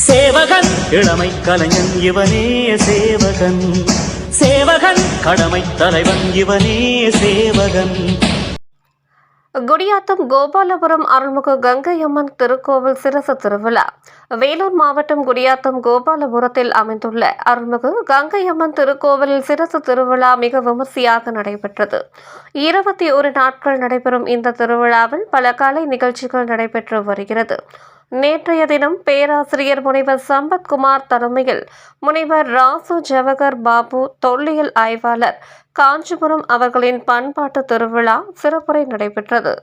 சேவகன் இளமை கலைஞன் இவனே சேவகன், சேவகன் கடமை தலைவன் இவனே சேவகன். குடியாத்தம் கோபாலபுரம் அருள்மிகு கங்கையம்மன் திருக்கோவில் சிரசு திருவிழா. வேலூர் மாவட்டம் குடியாத்தம் கோபாலபுரத்தில் அமைந்துள்ள அருள்மிகு கங்கையம்மன் திருக்கோவிலில் சிரசு திருவிழா மிக விமர்சையாக நடைபெற்றது. 21 நாட்கள் நடைபெறும் இந்த திருவிழாவில் பல கலை நிகழ்ச்சிகள் நடைபெற்று வருகிறது. நேற்றைய தினம் பேராசிரியர் முனைவர் சம்பத்குமார் தலைமையில் முனைவர் ராசு ஜவஹர் பாபு தொல்லியல் ஆய்வாளர் காஞ்சிபுரம் அவர்களின் பண்பாட்டு திருவிழா சிறப்புரை நடைபெற்றது.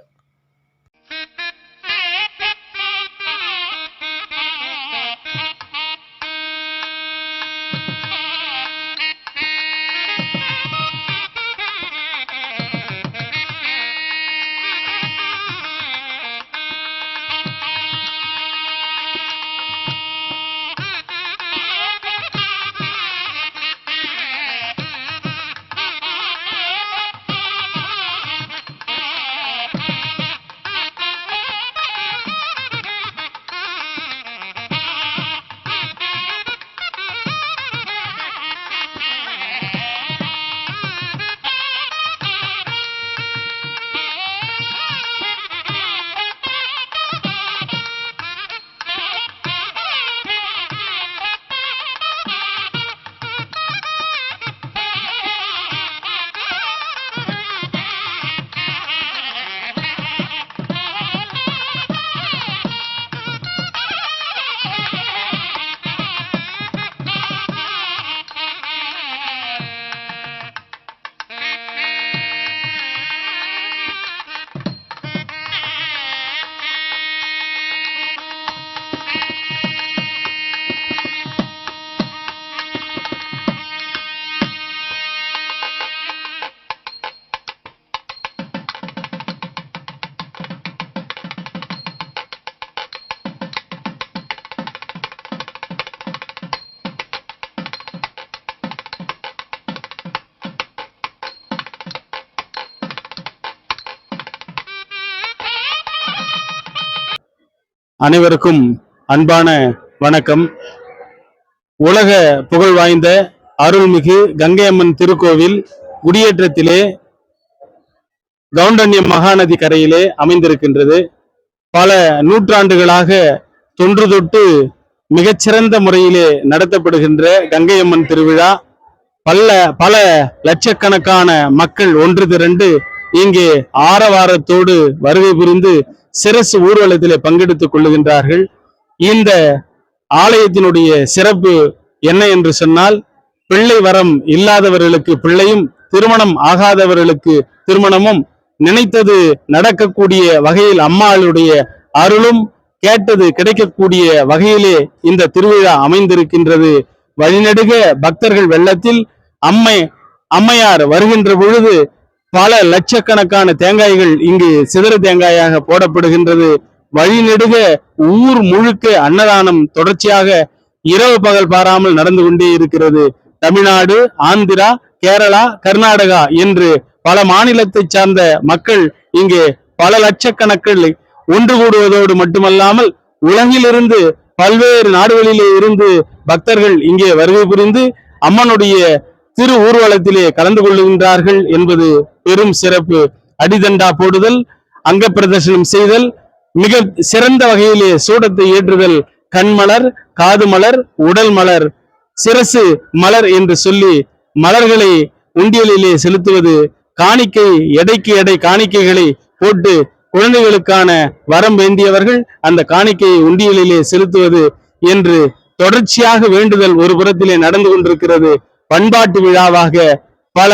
அனைவருக்கும் அன்பான வணக்கம். உலக புகழ் வாய்ந்த அருள்மிகு கங்கையம்மன் திருக்கோவில் குடியேற்றத்திலே கவுண்டன்ய மகாநதி கரையிலே அமைந்திருக்கின்றது. பல நூற்றாண்டுகளாக தொன்று தொட்டு மிகச்சிறந்த முறையிலே நடத்தப்படுகின்ற கங்கையம்மன் திருவிழா பல லட்சக்கணக்கான மக்கள் ஒன்று திரண்டு இங்கே ஆரவாரத்தோடு வருகை புரிந்து சிரசு ஊர்வலத்திலே பங்கெடுத்துக் கொள்ளுகின்றார்கள். இந்த ஆலயத்தினுடைய சிறப்பு என்ன என்று சொன்னால், பிள்ளை வரம் இல்லாதவர்களுக்கு பிள்ளையும், திருமணம் ஆகாதவர்களுக்கு திருமணமும், நினைத்தது நடக்கக்கூடிய வகையில் அம்மாளுடைய அருளும் கேட்டது கிடைக்கக்கூடிய வகையிலே இந்த திருவிழா அமைந்திருக்கின்றது. வழிநெடுக பக்தர்கள் வெள்ளத்தில் அம்மையார் வருகின்ற பொழுது பல லட்சக்கணக்கான தேங்காய்கள் இங்கு சிதறு தேங்காயாக போடப்படுகின்றது. வழிநெடுக ஊர் முழுக்க அன்னதானம் தொடர்ச்சியாக இரவு பகல் பாராமல் நடந்து கொண்டே இருக்கிறது. தமிழ்நாடு, ஆந்திரா, கேரளா, கர்நாடகா என்று பல மாநிலத்தை சார்ந்த மக்கள் இங்கே பல லட்சக்கணக்கில் ஒன்று கூடுவதோடு மட்டுமல்லாமல் உலகிலிருந்து பல்வேறு நாடுகளிலே இருந்து பக்தர்கள் இங்கே வருகை புரிந்து அம்மனுடைய திரு ஊர்வலத்திலே கலந்து கொள்ளுகின்றார்கள் என்பது பெரும் சிறப்பு. அடிதண்டா போடுதல், அங்க பிரதர்சனம் செய்தல், மிக சிறந்த வகையிலே சூடத்தை ஏற்றுதல், கண்மலர், காது மலர், உடல் மலர், சிரசு மலர் என்று சொல்லி மலர்களை உண்டியலிலே செலுத்துவது, காணிக்கை எடைக்கு எடை காணிக்கைகளை போட்டு குழந்தைகளுக்கான வரம் வேண்டியவர்கள் அந்த காணிக்கையை உண்டியலிலே செலுத்துவது என்று தொடர்ச்சியாக வேண்டுதல் ஒரு புறத்திலே நடந்து கொண்டிருக்கிறது. பண்பாட்டு விழாவாக பல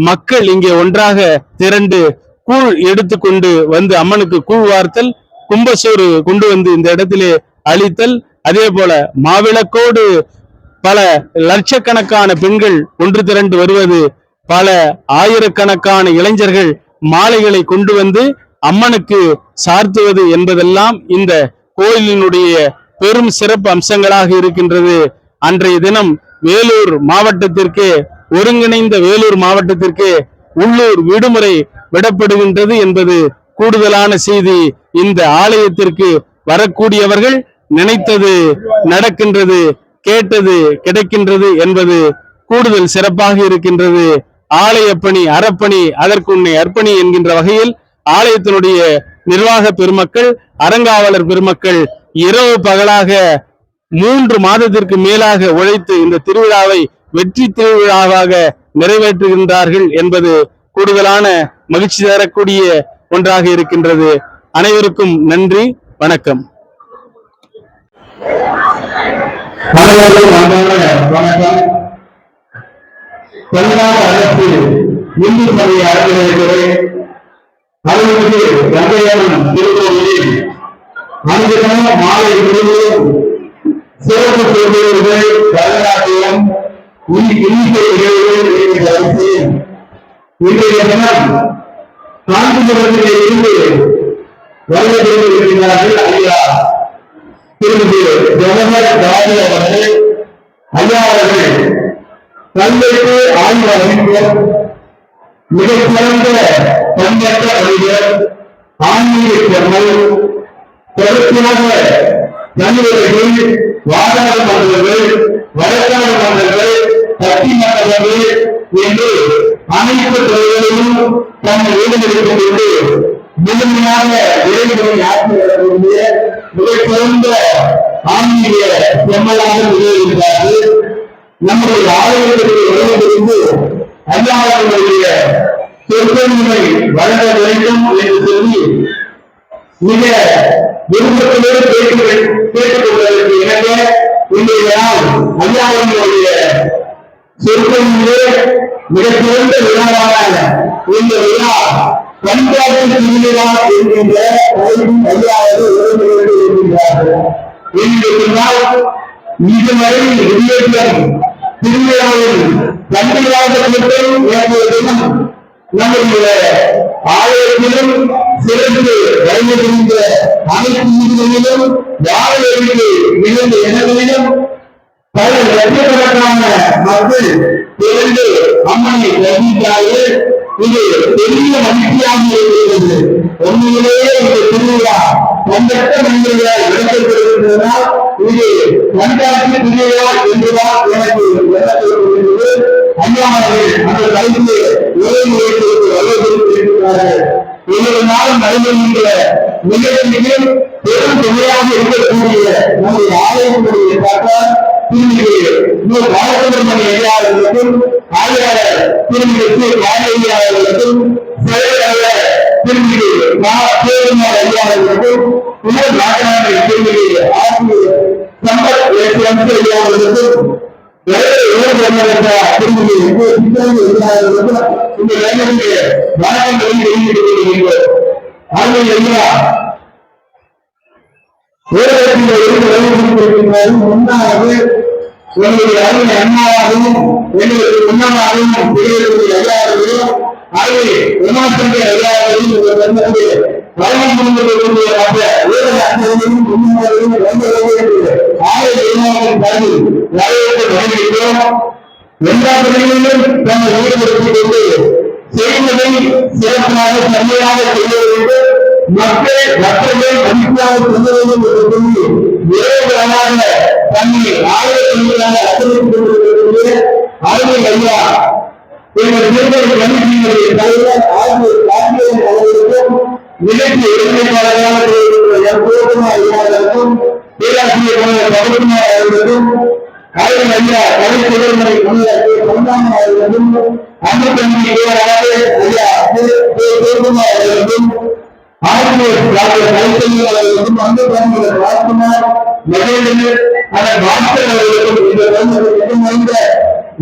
மக்கள் இங்கே ஒன்றாக திரண்டு கூழ் எடுத்துக்கொண்டு வந்து அம்மனுக்கு கூழ் வார்த்தல், கும்பசோறு கொண்டு வந்து இந்த இடத்திலே அளித்தல், அதே போல மாவிளக்கோடு பல லட்சக்கணக்கான பெண்கள் ஒன்று திரண்டு வருவது, பல ஆயிரக்கணக்கான இளைஞர்கள் மாலைகளை கொண்டு வந்து அம்மனுக்கு சார்த்துவது என்பதெல்லாம் இந்த கோயிலினுடைய பெரும் சிறப்பு அம்சங்களாக இருக்கின்றது. அன்றைய தினம் வேலூர் மாவட்டத்திற்கு, ஒருங்கிணைந்த வேலூர் மாவட்டத்திற்கு உள்ளூர் விடுமுறை விடப்படுகின்றது என்பது கூடுதலான செய்தி. இந்த ஆலயத்திற்கு வரக்கூடியவர்கள் நினைத்தது நடக்கின்றது, கேட்டது கிடைக்கின்றது என்பது கூடுதல் சிறப்பாக இருக்கின்றது. ஆலயப்பணி அறப்பணி அதற்குன்னை அர்ப்பணி என்கின்ற வகையில் ஆலயத்தினுடைய நிர்வாக பெருமக்கள், அறங்காவலர் பெருமக்கள் இரவு பகலாக 3 மாதத்திற்கு மேலாக உழைத்து இந்த திருவிழாவை வெற்றி திருவிழாவாக நிறைவேற்றுகின்றார்கள் என்பது கூடுதலான மகிழ்ச்சி தரக்கூடிய ஒன்றாக இருக்கின்றது. அனைவருக்கும் நன்றி, வணக்கம். வணக்கம். தமிழ்நாடு அரசு இந்து சமய அறநிலையத்துறை அலுவலக கங்கையம்மன் திருக்கோவிலில் அன்றுதான் மாலை முழுவதும் சிறப்பு சொற்பொழிவுகள், பரதநாட்டியம், இன்னிசை நிகழ்வுகள் இன்றைய தினம் காஞ்சிபுரத்திலே இருந்து வருகிறார்கள் ஐயா திருமதி ஜவஹர் ராஜு அவர்கள். ஐயா அவர்கள் கல்வெட்டு ஆய்வு அறிஞர், மிகச்சிறந்த பண்பற்ற அறிஞர், ஆன்மீக செம்மல், தொடர்ச்சியாக நண்பர்கள், வாதாடுமன்றங்கள், வழக்காடுமன்றங்கள், பட்டிமன்றங்கள் என்று அனைத்து துறைகளிலும் தன்னை ஈடுபடுத்திக் கொண்டு முழுமையாக இறைவனை ஆட்சி வரக்கூடிய மிகச்சிறந்த ஆன்மீக செம்மலாக நிகழ்கிறார்கள். நம்முடைய ஆலயத்திற்கு வருவதற்கு ஐயாவுடைய சொற்பொழிவை வழங்க வேண்டும் என்று சொல்லி மிக விருப்பத்திலே கேட்டுக்கொள்வதற்கு இணங்க இன்றைய நாள் ஐயாவுடைய சொற்பொழிவிலே மிகச்சிறந்த விழாவான இந்த விழா பண்பாட்டு திருவிழா என்கின்ற ஐயாவது உறவுகளோடு இருக்கின்றார்கள். என்று சொன்னால் இதுவரை வெளியேற்றம் திருவிழாவில் கண்டிப்பாக கூட்டம் ஏற்பது தினம் நம்முடைய ஆலயத்திலும் சிறப்பு வழங்குகின்ற அனைத்து வீடுகளிலும் வாழைகளுக்கு மிகுந்த இடங்களிலும் பல லட்சக்கணக்கான மக்கள் திரண்டு அம்மனை தரிசித்தார்கள். இது பெரிய மகிழ்ச்சியாக இருக்கிறது. உண்மையிலேயே இந்த திருவிழா பண்பற்ற மனிதர்களால் நடத்தப்படுகின்றனால் இது பண்பாட்டு திருவிழா என்றுதான் எனக்கு விளக்கப்படுகிறது. அண்ணாமர்கள் அந்த தலைப்பிலே ஒரே முறைக்கு வரவேற்கிறார்கள். ஒவ்வொரு நாளும் நடைபெறுகின்ற நிகழ்ச்சியில் பெரும் துணையாக இருக்கக்கூடிய நம்முடைய ஆலயத்தினுடைய பார்த்தால் திருமதி பாலசுப்ரமணிய ஐயாவர்களுக்கும், ஆய்வாளர் திருமதி ஐயாவர்களுக்கும், செயலாளர் திருமதி பேருமாள் ஐயாவர்களுக்கும், உணர் நாட்டாளர் திருமதி ஆசிரியர் சம்பத் ஐயாவர்களுக்கும், திருமதி ஐயாவர்களுக்கும் இந்த நேரத்திலே வணக்கங்களை வெளியிடுகிறோம். ஐயா முன்னாவது எங்களுடைய அறிஞர் அண்ணாவாகவும் எங்களுக்கு முன்னமாகவும் திகழக்கூடிய ஐயாவர்களும் ஆகவே விமர்சனத்தை ஐயாவர்களும் எல்லா துறைகளிலும் தன்னை ஈடுபடுத்திக் கொண்டு செய்வதை சிறப்பாக சரியாக செய்ய வேண்டும். மக்கள் மற்றவர்கள் மதிப்பாக செய்ய வேண்டும் என்று சொல்லி விரைவாக தன்னை ஆலயத்திற்காக அர்ப்பணித்துக் கொண்டிருக்கக்கூடிய அருமை ஐயா எங்கள் தேர்தல் கமிட்டியினுடைய தலைவர் ஆசிரியர் அவர்களுக்கும், நிகழ்ச்சி ஒருங்கிணைப்பாளராக ஐயாவிற்கும், பேராசிரியர் பகவத்குமார் அவர்களுக்கும், அருமை ஐயா கலைத்துறைமுறை சொந்தாமன் அவர்களுக்கும், அன்புத்தம்பி ஐயா சிவகுமார் அவர்களுக்கும், ஆசிரியர் டாக்டர் கலைத்தொழில் அவர்களுக்கும், அன்புத்தம்பிகள் ராஜ்குமார் மகேந்திரன் அதன் மாஸ்டர் அவர்களுக்கும் இந்த வாய்ந்த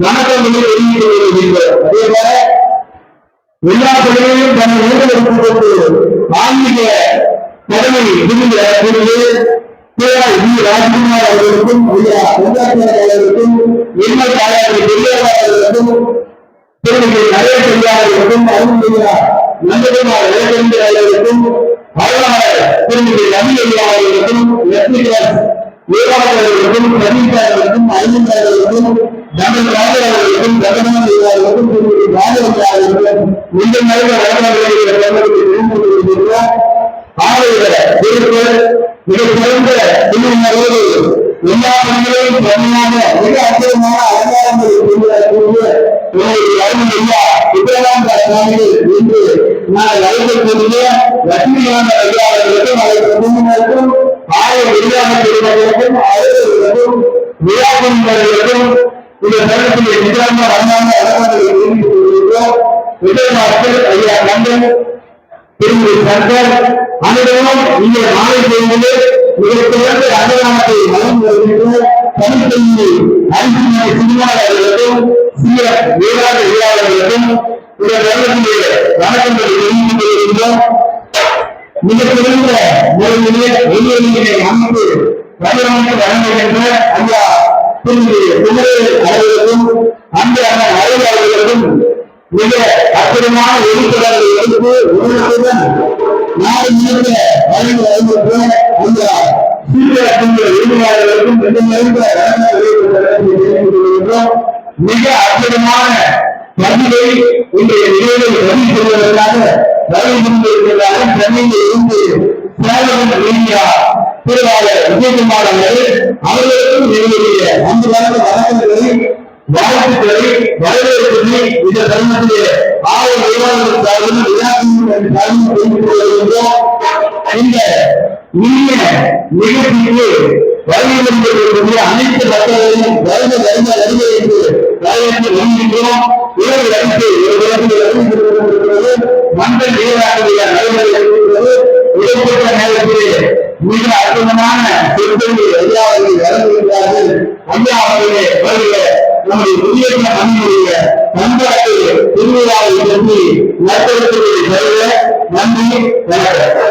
வணக்கங்களை வெளியிட்டு வருகின்றோம். அதேபோல எல்லா துறையிலும் தன்னை ஈடுபடுத்திக் கொண்டு ஆன்மீக கடமை விரும்பிய ராஜ்குமார் அவர்களுக்கும், ஐயா அவர்களுக்கும், எண்ணெய் தாயாளர் பெரியார் அவர்களுக்கும், திருமதி நரேஷ் அவர்களுக்கும், அருண்யா நந்தகுமார் இளவேந்தர் அவர்களுக்கும், அருளாளர் திருமதி ரவி ஐயா அவர்களுக்கும், லட்சுமிதாஸ் அவர்களுக்கும், சதீஷ் அவர்களுக்கும், அரவிந்த் அவர்களுக்கும், டாக்டர் ராஜர் அவர்களுக்கும், ஜெகநாத் அவர்களுக்கும், திருமதி ராஜவந்தி அவர்களுக்கும் இந்த நல்ல வழக்கங்களை ஆலய திருப்பூர் மிகச்சிறந்த குழுவினரோடு எல்லா பணிகளையும் திறமையாக மிக அற்புதமான அலங்காரங்களை கொண்டிருக்கக்கூடிய ஐயா சுப்பிரகாந்த சுவாமிகள் என்று நான் அழைக்கக்கூடிய லட்சுமிகாந்த ஐயா அவர்களுக்கும் அவர்கள் குடும்பத்தினருக்கும் ஆலய நிர்வாக பிரிவினர்களுக்கும் அலுவலர்களுக்கும் விழா குழுவினர்களுக்கும் இந்த நேரத்தில் நிஜாம வண்ணாங்க அலங்காரங்களை தெரிவித்துக் கொண்டிருக்கிறோம். விஜயமாஸ்டர் ஐயா கண்டன் திருமதி சங்கர் அனைவரும் இங்கே மாலை செய்வது மிகச்சிறந்த அன்னதானத்தை வழங்கி வருகின்ற தனித்தனி அரிசி சினிமாளர்களுக்கும் சிஎஃப் வேளாண் விழாளர்களுக்கும் இந்த நேரத்திலே வணக்கங்களை தெரிவித்துக் கொள்கின்றோம். மிகச்சிறந்த முறையிலே வெளியே அமைப்பு வடிவமைத்து வழங்குகின்ற ஐயா திருமதி குமரேல் அவர்களுக்கும் அந்த அறிவாளர்களுக்கும் மிக அற்புதமான எழுத்துக்களை எடுத்து உணர்வுடன் நாடு முழுக்க வழங்கி வருகின்ற அந்த சீர்திருத்த எழுதியாளர்களுக்கும் மிக அற்புதமான பதிவை இன்றைய நிகழ்வை பதிவு செய்வதற்காக வருகின்றிருக்கிறார். சென்னையில் இருந்து சேலம் மீடியா திருவாளர் விஜயகுமார் அவர்களுக்கும் என்னுடைய அந்த வழக்கங்களை வாழ்த்துக்களை வரவேற்பதை இந்த தருணத்திலே ஆலய நிர்வாகங்கள் சார்பில் இந்த இனிய நிகழ்ச்சிக்கு வருகின்ற அனைத்து மக்களையும் வருக வருக வருக என்று வரவேற்று வருகின்றோம். இரவு அறிக்கை ஒரு வருகிறது மண்டல் நீராட்டுடைய நடைமுறை இருக்கிறது. இடைப்பட்ட நேரத்திலே மிக அற்புதமான சொற்களை ஐயா அவர்கள் வழங்குகின்றார்கள். ஐயா அவர்களே வருகிற நம்முடைய குடியேற்ற மண்ணினுடைய பண்பாட்டு திருவிழாவை பற்றி நடத்துவதை தவிர நன்றி வணக்கம்.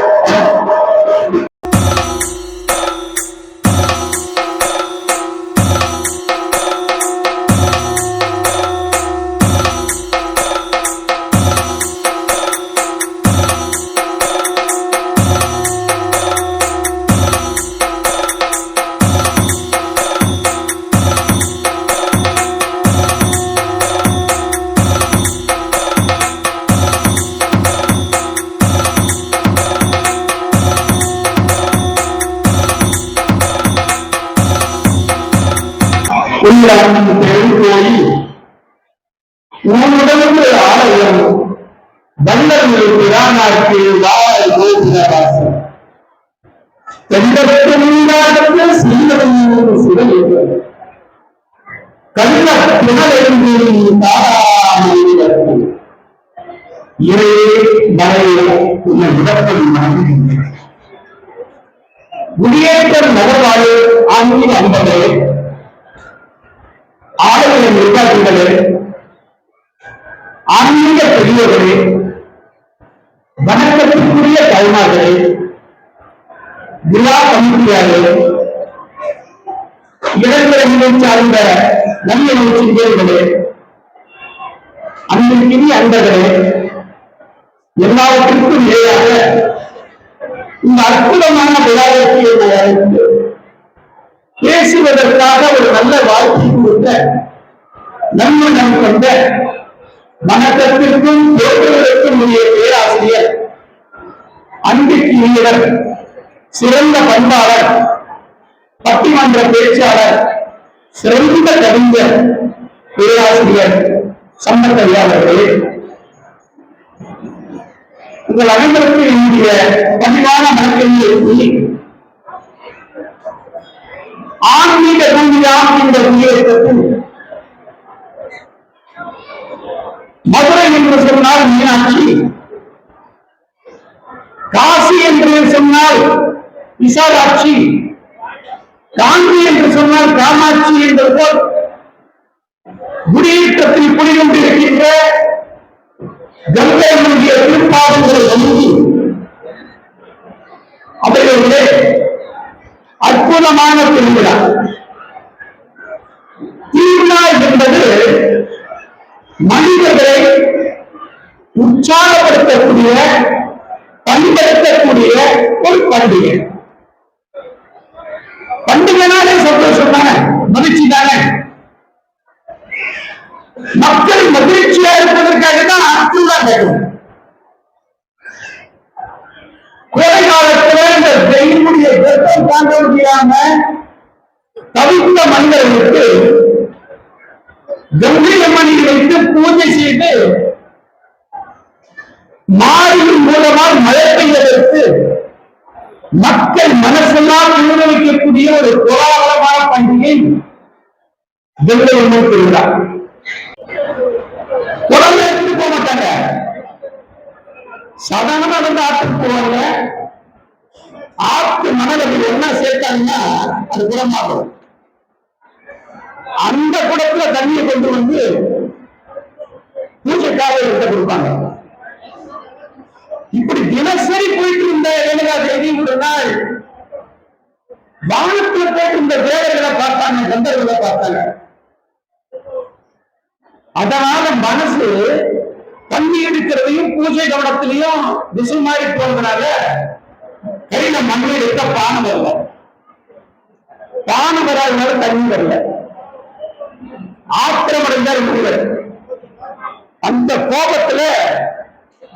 உன்னுடனே ஆலயம் வல்லவர்கள் பிரானாக்கு வாழல் கோபுரவாசம் தென்பட்டு நீராட்ட சீரமையும் சிறையில் கள்ள புனலெழுந்து தாராமல் இறை மலையை உன்னை விடப்படும் மனதில் குடியேற்றம் நகர்வாழ் ஆங்கில அன்பர்களே ஆலய நிர்வாகிகளே ஆன்மீக பெரியவர்களே வணக்கத்திற்குரிய கலைஞர்களே விழா கமிட்டியாளர்களே இடங்களை சார்ந்த நல்ல நிகழ்ச்சிகளே அன்பிற்கினி அன்பர்களே எல்லாவற்றிற்கும் மேலாக இந்த அற்புதமான விழாவிற்கு என்னை அழைத்து பேசுவதற்காக ஒரு நல்ல வாய்ப்பை கொடுத்த நன்மனம் கொண்ட வணக்கத்திற்கும் தோற்றுவதற்கும் உரிய பேராசிரியர் அன்பிற்கினியவர் சிறந்த பண்பாளர் பட்டிமன்ற பேச்சாளர் சிறந்த கவிஞர் பேராசிரியர் சம்பத்தையா அவர்களே, உங்கள் அனைவருக்கும் என்னுடைய பணிவான வணக்கங்களை கூறி ஆன்மீக பூமியாம் இந்த உயிரத்தில் மதுரை என்று சொன்னால் மீனாட்சி, காசி என்று சொன்னால் விசாலாட்சி, காஞ்சி என்று சொன்னால் காமாட்சி என்பது போல் குடியேற்றத்தில் குடிகொண்டிருக்கின்ற கங்கையினுடைய திருப்பாதங்களை வழங்கி அவர்களுடைய அற்புதமான திருவிழா. திருவிழா என்பது மனிதர்களை உற்சாகப்படுத்தக்கூடிய பண்படுத்தக்கூடிய ஒரு பண்டிகை. பண்டிகைனாலே சந்தோஷம் தானே, மகிழ்ச்சி தானே. மக்கள் மகிழ்ச்சியா இருப்பதற்காக தான் திருவிழா கேட்கும். கோடை காலத்தில் இந்த வெயில் வெயிலுடைய வெப்பம் தாங்க முடியாம தவித்த மனிதர்களுக்கு கங்கை அம்மனை வைத்து பூஜை செய்து மாறியின் மூலமாக மழை பெய்வதற்கு மக்கள் மனசெல்லாம் அனுபவிக்கக்கூடிய ஒரு கோலாகலமான பண்டிகை கங்கை அம்மன் திருவிழா. குழந்தை எடுத்து போக மாட்டாங்க, சாதாரண வந்து ஆற்றுக்கு போவாங்க. ஆற்று மணல் என்ன சேர்த்தாங்கன்னா அது குளமாகும். அந்த குடத்துல தண்ணியை கொண்டு வந்து பூஜைக்காக எடுத்து கொடுப்பாங்க. இப்படி தினசரி போயிட்டு இருந்த தேவி ஒரு நாள் வானத்துல போயிட்டு இருந்த தேவர்களை பார்த்தாங்க, கந்தர்களை பார்த்தாங்க. அதனால மனசு தண்ணி எடுக்கிறதையும் பூஜை கவனத்திலையும் திசை மாறி போனதுனால கையில மண்ணை எடுத்த பானை வரல. பானை வராதனால தண்ணி வரல. ஆத்திரமடைந்தார் முனிவர். அந்த கோபத்துல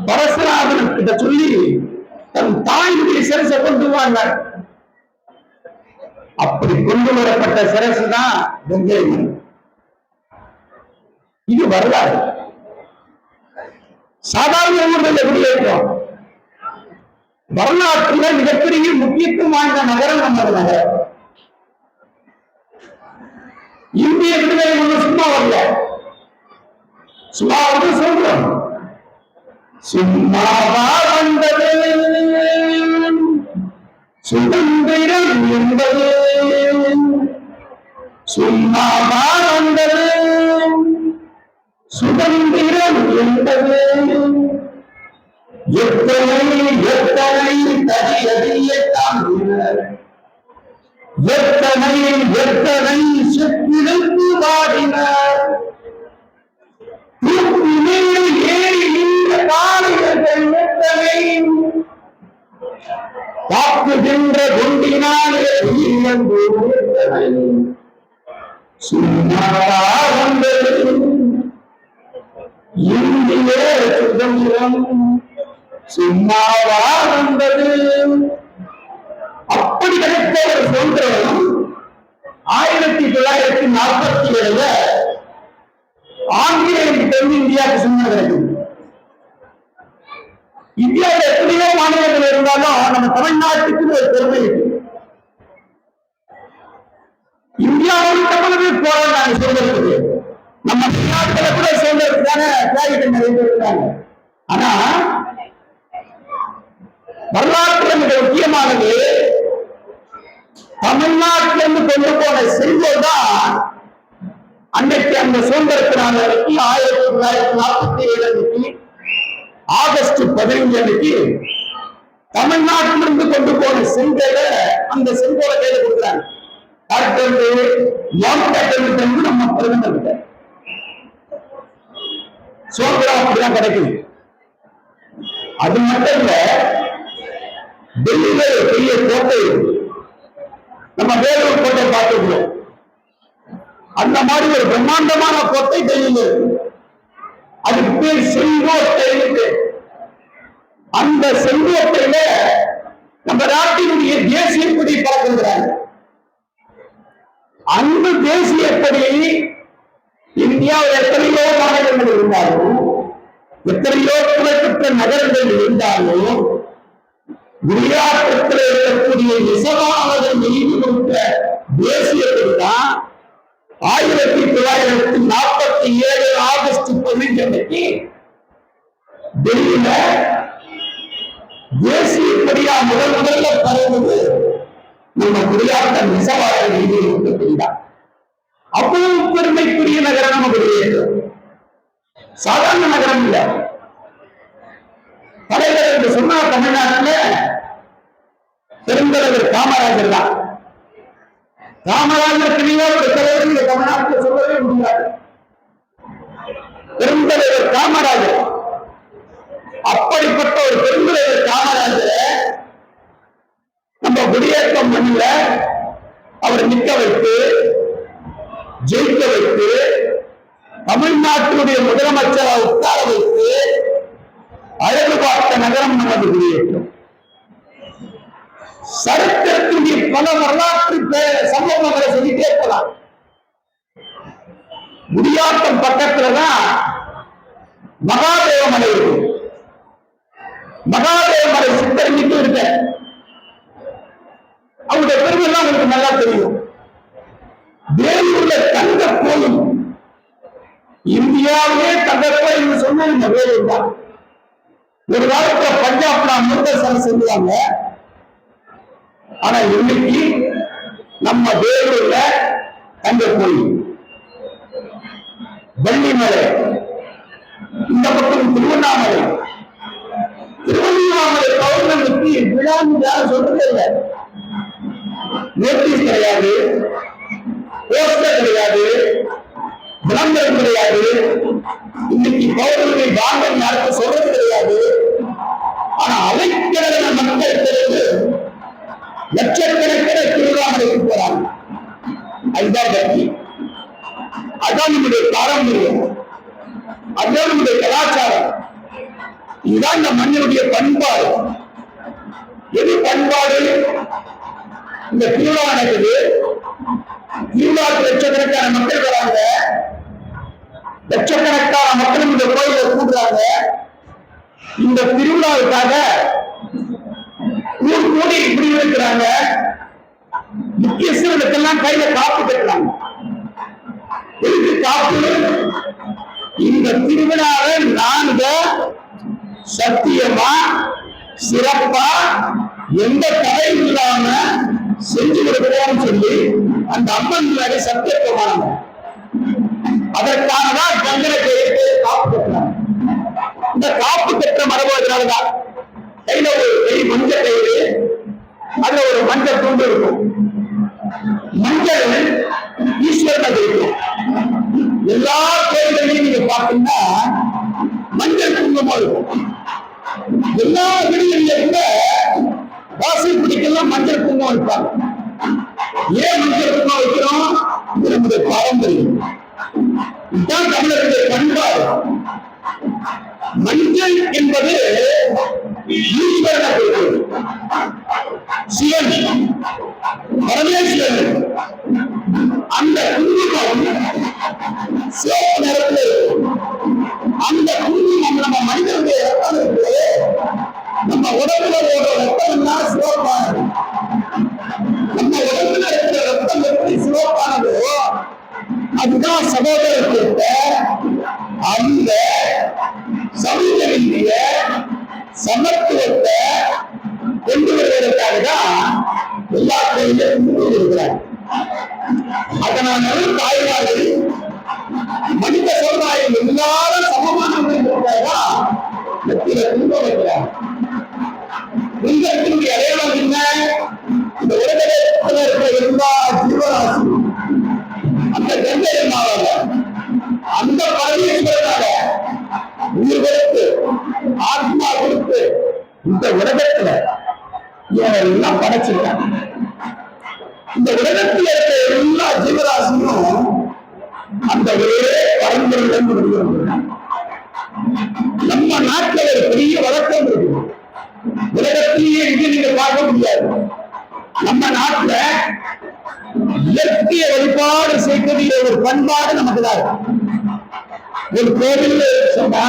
பரசுராமன் கிட்ட சொல்லி தன் தாயினுடைய சிரசை கொண்டு வாங்க. அப்படி கொண்டு வரப்பட்ட சிரசு தான் கங்கை அம்மன். இது வரலாறு. சாதாரண ஊர்களில் எப்படி இருக்கும்? வரலாற்றுல மிகப்பெரிய முக்கியத்துவம் வாய்ந்த நகரம் நமது நகரம். இந்திய விடுதலை ஒன்றும் சும்மா வரல, சும்மா வந்து சொல்றோம். சும்மாவா வந்தது சுதந்திரம் என்பது, சும்மாவா வந்தது சுதந்திரம் என்பது, எத்தனை எத்தனை தடியடியத்தான் எத்தனை எத்தனை செப்பிழந்து வாடினார். ஏறி நின்ற காலையர்கள் எத்தனை தாக்குகின்ற குண்டினாலே எத்தனை சும்மாவா வந்தது இந்திய சுதந்திரம், சும்மாவா வந்தது. அப்படி கிடைத்த ஒரு சுதந்திரம் 1947 ஆங்கிலேயருக்கு தெரிந்து இந்தியாவுக்கு சுதந்திரம் கிடைக்கும். இந்தியாவில் எத்தனையோ மாநிலங்கள் இருந்தாலும் நம்ம தமிழ்நாட்டுக்கு ஒரு பெருமை இருக்கு. இந்தியாவில் தமிழக போராட்டம் சுதந்திரத்துக்கு நம்ம தமிழ்நாட்டில கூட சுதந்திரத்துக்கான தியாகிகள் நிறைய பேர் இருக்காங்க. ஆனா வரலாற்று மிக முக்கியமானது தமிழ்நாட்டிலிருந்து கொண்டு போன செங்கோல் தான் அன்னைக்கு அந்த சுதந்திரத்தினால 1947 அன்னைக்கு ஆகஸ்ட் 15 அன்னைக்கு தமிழ்நாட்டிலிருந்து கொண்டு போன செங்கோலை அந்த செங்கோலை கையில கொடுக்குறாங்க. நம்ம பிரதமர் கிட்ட சுதந்திரம் அப்படிதான் கிடைக்குது. அது மட்டும் இல்ல, டெல்லியில பெரிய கோட்டை இருக்கு, நம்ம வேலூர் கோட்டை பார்த்துக்கிறோம். அந்த மாதிரி ஒரு பிரம்மாண்டமான கோட்டை டெல்லியில இருக்கு. அதுக்கு பேர் செங்கோட்டை இருக்கு. அந்த செங்கோட்டையில நம்ம நாட்டினுடைய தேசிய கொடி பறக்குகிறாங்க. அந்த தேசிய கொடி இந்தியாவில் எத்தனையோ மாநிலங்கள் இருந்தாலும், எத்தனையோ புகழ்பெற்ற நகரங்கள் இருந்தாலும், குடியாற்றத்தில் இருக்கக்கூடிய நிசமானதை மீது கொடுத்த தேசிய கொடி தான் 1947 ஆகஸ்ட் 15 அன்னைக்கு டெல்லியில தேசிய கொடியா முதல்ல பரவுவது நம்ம குடியாற்ற நெசவாளர் மீது இருக்க கொடிதான். அவ்வளவு பெருமைக்குரிய நகரம் நம்ம குடியேற்றம். சாதாரண நகரம் இல்ல. தலைவர் என்று சொன்னா தமிழ்நாட்டில் பெருந்தலைவர் காமராஜர் தான். காமராஜருக்கு நீங்க ஒரு தலைவர் இந்த தமிழ்நாட்டில் சொல்லவே முடியாது. பெருந்தலைவர் காமராஜர், அப்படிப்பட்ட ஒரு பெருந்தலைவர் காமராஜரை நம்ம குடியேற்றம் பண்ணல அவர் நிற்க வைத்து ஜெயிக்க வைத்து தமிழ்நாட்டினுடைய முதலமைச்சரை உட்கார வைத்து அழகு பார்த்த நகரம் நமது குடியேற்றம். சரித்திரத்தினுடைய பல வரலாற்று சம்பவங்களை சொல்லிட்டே போலாம். குடியாத்தம் பக்கத்துலதான் மகாதேவ மலை இருக்கு. மகாதேவ மலை சித்தரிக்கிட்டு இருக்க அவருடைய பெருமைலாம் உங்களுக்கு நல்லா தெரியும். வேலூர்ல தங்க கோயில், இந்தியாவிலே தங்க கோயில் சொன்ன இந்த வேலூர் தான். ஒரு காலத்துல பஞ்சாப்ல அமிர்தசரஸ் சொல்லுவாங்க. ஆனா இன்னைக்கு நம்ம வேலூர்ல தங்க கோயில், வள்ளிமலை, இந்த பக்கம் திருவண்ணாமலை. திருவண்ணாமலை பௌர்ணமிக்கு விழான்னு யாரும் சொல்றதே இல்லை. நோட்டீஸ் கிடையாது, போஸ்டர் கிடையாது, விளம்பரம் கிடையாது. இன்னைக்கு பௌர்ணமி வாங்க யாருக்கும் சொல்றது கிடையாது. ஆனா அலைக்கடலான மக்கள் தெரிந்து லட்சக்கணக்கில் திருவண்ணாமலைக்கு போறாங்க. அதுதான் பக்தி, அதான் நம்முடைய பாரம்பரியம், அதுதான் நம்முடைய கலாச்சாரம், இதுதான் இந்த மண்ணினுடைய பண்பாடு. எது பண்பாடு? இந்த திருவிழா நடக்குது, திருவிழாவுக்கு லட்சக்கணக்கான மக்கள் வராங்க, லட்சக்கணக்கான மக்களும் இந்த கோயிலை கூடுறாங்க. இந்த திருவிழாவுக்காக ஊர் கூடி இப்படி இருக்கிறாங்க. முக்கியஸ்தர்களுக்கெல்லாம் கையில காப்பு கட்டுறாங்க. எதுக்கு காப்பு? இந்த திருவிழாவை நாங்க சத்தியமா சிறப்பா எந்த தடையும் இல்லாம செஞ்சு கொடுக்கிறோம்னு சொல்லி அந்த அம்மன் முன்னாடி சத்தியத்துவமானாங்க. அதற்கானதான் கங்கண கையெழுத்து காப்பு கட்டுறாங்க. இந்த காப்பு கட்ட மரபுனாலதான் கையில ஒரு கை மஞ்சள் கயிறு, அதுல ஒரு மஞ்சள் துண்டு இருக்கும். மஞ்சள் ஈஸ்வரன் இருக்கும். எல்லா கோயில்களையும் நீங்க பாத்தீங்கன்னா மஞ்சள் குங்குமம் இருக்கும். எல்லா வீடுகளிலும் கூட வாசல் பிடிக்கலாம் மஞ்சள் குங்குமம் வைப்பாங்க. ஏன் மஞ்சள் குங்குமம் வைக்கிறோம்? இது நம்முடைய பாரம்பரியம், இதுதான் தமிழர்களுடைய பண்பாடு. மஞ்சள் என்பது ஈஸ்வரனை குறிக்கிறது. சிவன், பரமேஸ்வரன். அந்த குங்குமம் சிவப்பு நிறத்தில் இருக்கும். அந்த குங்குமம் நம்ம மனிதனுடைய ரத்தம் இருக்கு. நம்ம உடம்புல ஓடுற ரத்தம் எல்லாம் சிவப்பானது. நம்ம உடம்புல இருக்கிற ரத்தம் எப்படி சிவப்பானதோ அதுதான் சகோதரத்திட்ட அந்த சமூகத்திய சமத்துவத்தை கொண்டு வருவதற்காக தான் எல்லா கோயிலும் இருக்கிறார். அதனால தாய்மார்கள் மனித சமுதாயம் எல்லாரும் சமமானவர்களாக நெத்தியில குங்குமம் வைக்கிறார். குங்குமத்தினுடைய அடையாளம் என்ன? இந்த உலகத்தில் இருக்கிற எல்லா ஜீவராசி அந்த கங்கை அம்மாவால அந்த பரமேஸ்வரனால உயிர் கொடுத்து ஆத்மா கொடுத்து இந்த உலகத்துல எல்லாம் படைச்சிருக்காங்க. இந்த உலகத்தில் இருக்கிற எல்லா ஜீவராசியும் அந்த ஒரே பரம்பரையிலிருந்து வருகிறாங்க. நம்ம நாட்டில் ஒரு பெரிய வழக்கம் இருக்கு. உலகத்திலேயே இங்கே நீங்க பார்க்க முடியாது. நம்ம நாட்டுல இயற்கைய வழிபாடு செய்யக்கூடிய ஒரு பண்பாடு நமக்கு தான். ஒரு கோவில் சொன்னா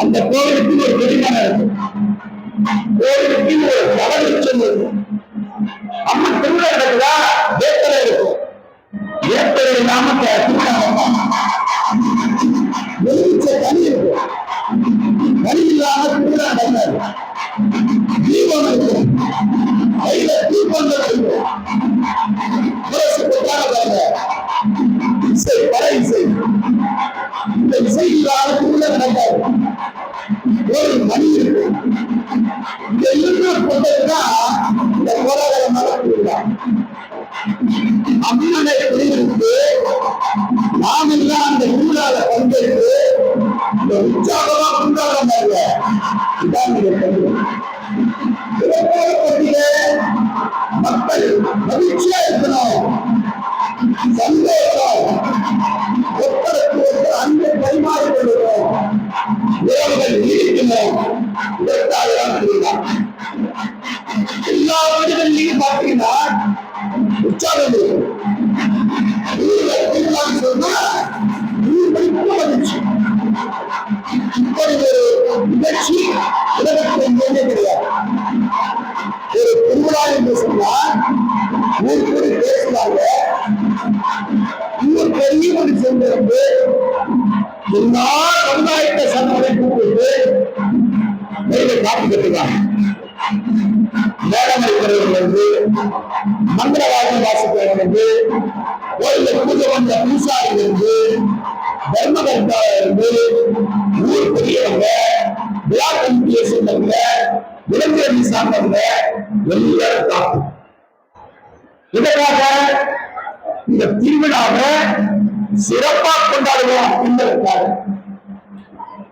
அந்த கோவிலுக்கு ஒரு பெருமானம் இருக்கு, கோவிலுக்கு ஒரு கடவுள் இருக்கு. அம்மன் திருவிழா நடக்குதா வேப்பலை இருக்கும். வேப்பலை இல்லாம தனி இருக்கும். தனி இல்லாம திருவிழா நடக்காது. தீபம் இருக்கும், கையில தீபங்கள் இருக்கும். இசை, பல இசை, இந்த இசை இல்லாத திருவிழா நடக்காது. ஒரு மணி இருக்கு. இந்த இருநூறு கொண்டதுதான் இந்த போராட்டம் நடக்குதுதான். அம்மனை குடியிருக்கு நாம் எல்லாம் அந்த திருவிழால பங்கேற்று இந்த உற்சாகமா கொண்டாடம் இதான் மக்கள் மகிழ்ச்சியா இருக்கணும், சந்தோஷம், ஒருத்தருக்கு ஒருத்தர் அன்பை பரிமாறிக் கொள்ளுவோம், உறவுகள் நீடிக்கணும். இதற்காக எல்லா வீடுகளிலும் இன்னும் பெரியவங்க சென்றிருந்து எல்லா சமுதாயத்தை சந்தனை கூப்பிட்டு காப்பி கட்டுவாங்க. மேடம் இருக்கிறவங்க மந்திரவாதி வாசிக்கிறவங்க கோயில பூஜை பண்ற பூசாரிகள் இருந்து தர்மகர்த்தா இருந்து ஊர் பெரியவங்க விழா கமிட்டியை சேர்ந்தவங்க இளைஞரணி சார்ந்தவங்க எல்லாரும் காப்பு. இதற்காக இந்த திருவிழாவை சிறப்பா கொண்டாடுவோம் என்பதற்காக.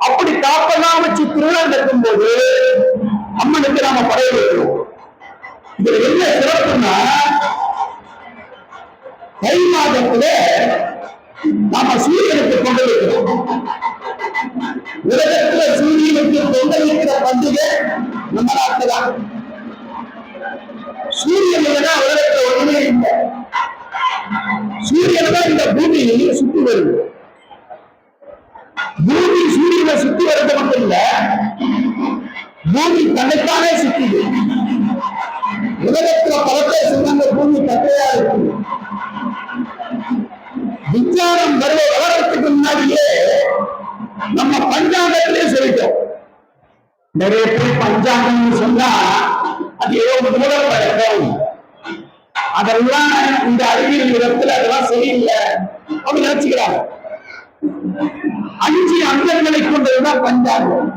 அப்படி காப்பெல்லாம் வச்சு திருவிழா நடக்கும் போது அம்மனுக்கு நாம படைய வைக்கிறோம். இதுல என்ன சிறப்புன்னா, தை மாதத்துல நாம சூரியனுக்கு கொண்டு வைக்கிறோம். உலகத்துல சூரியனுக்கு கொண்டு வைக்கிற பண்டிகை நம்ம நாட்டுல தான். சூரியன் இல்லைன்னா உலகத்துல ஒண்ணுமே இல்லை. சூரியன் தான் இந்த பூமியை சுத்தி வருது. பூமி சூரியனை சுத்தி வருது மட்டும் இல்ல, பூமி தன்னைத்தானே சுத்திது. உலகத்துல பல பேர் சொன்னாங்க பூமி தட்டையா இருக்கு. விஞ்ஞானம் வளர்றதுக்கு முன்னாடியே நம்ம பஞ்சாங்கத்திலே சொல்லிட்டோம். நிறைய பேர் பஞ்சாங்கம் சொன்னா அது ஏதோ முதல் பழக்கம், அதெல்லாம் இந்த அறிவியல் இடத்துல அதெல்லாம் சரியில்லை அப்படின்னு நினைச்சுக்கிறாங்க. 5 அங்கங்களை கொண்டதுதான் பஞ்சாங்கம்.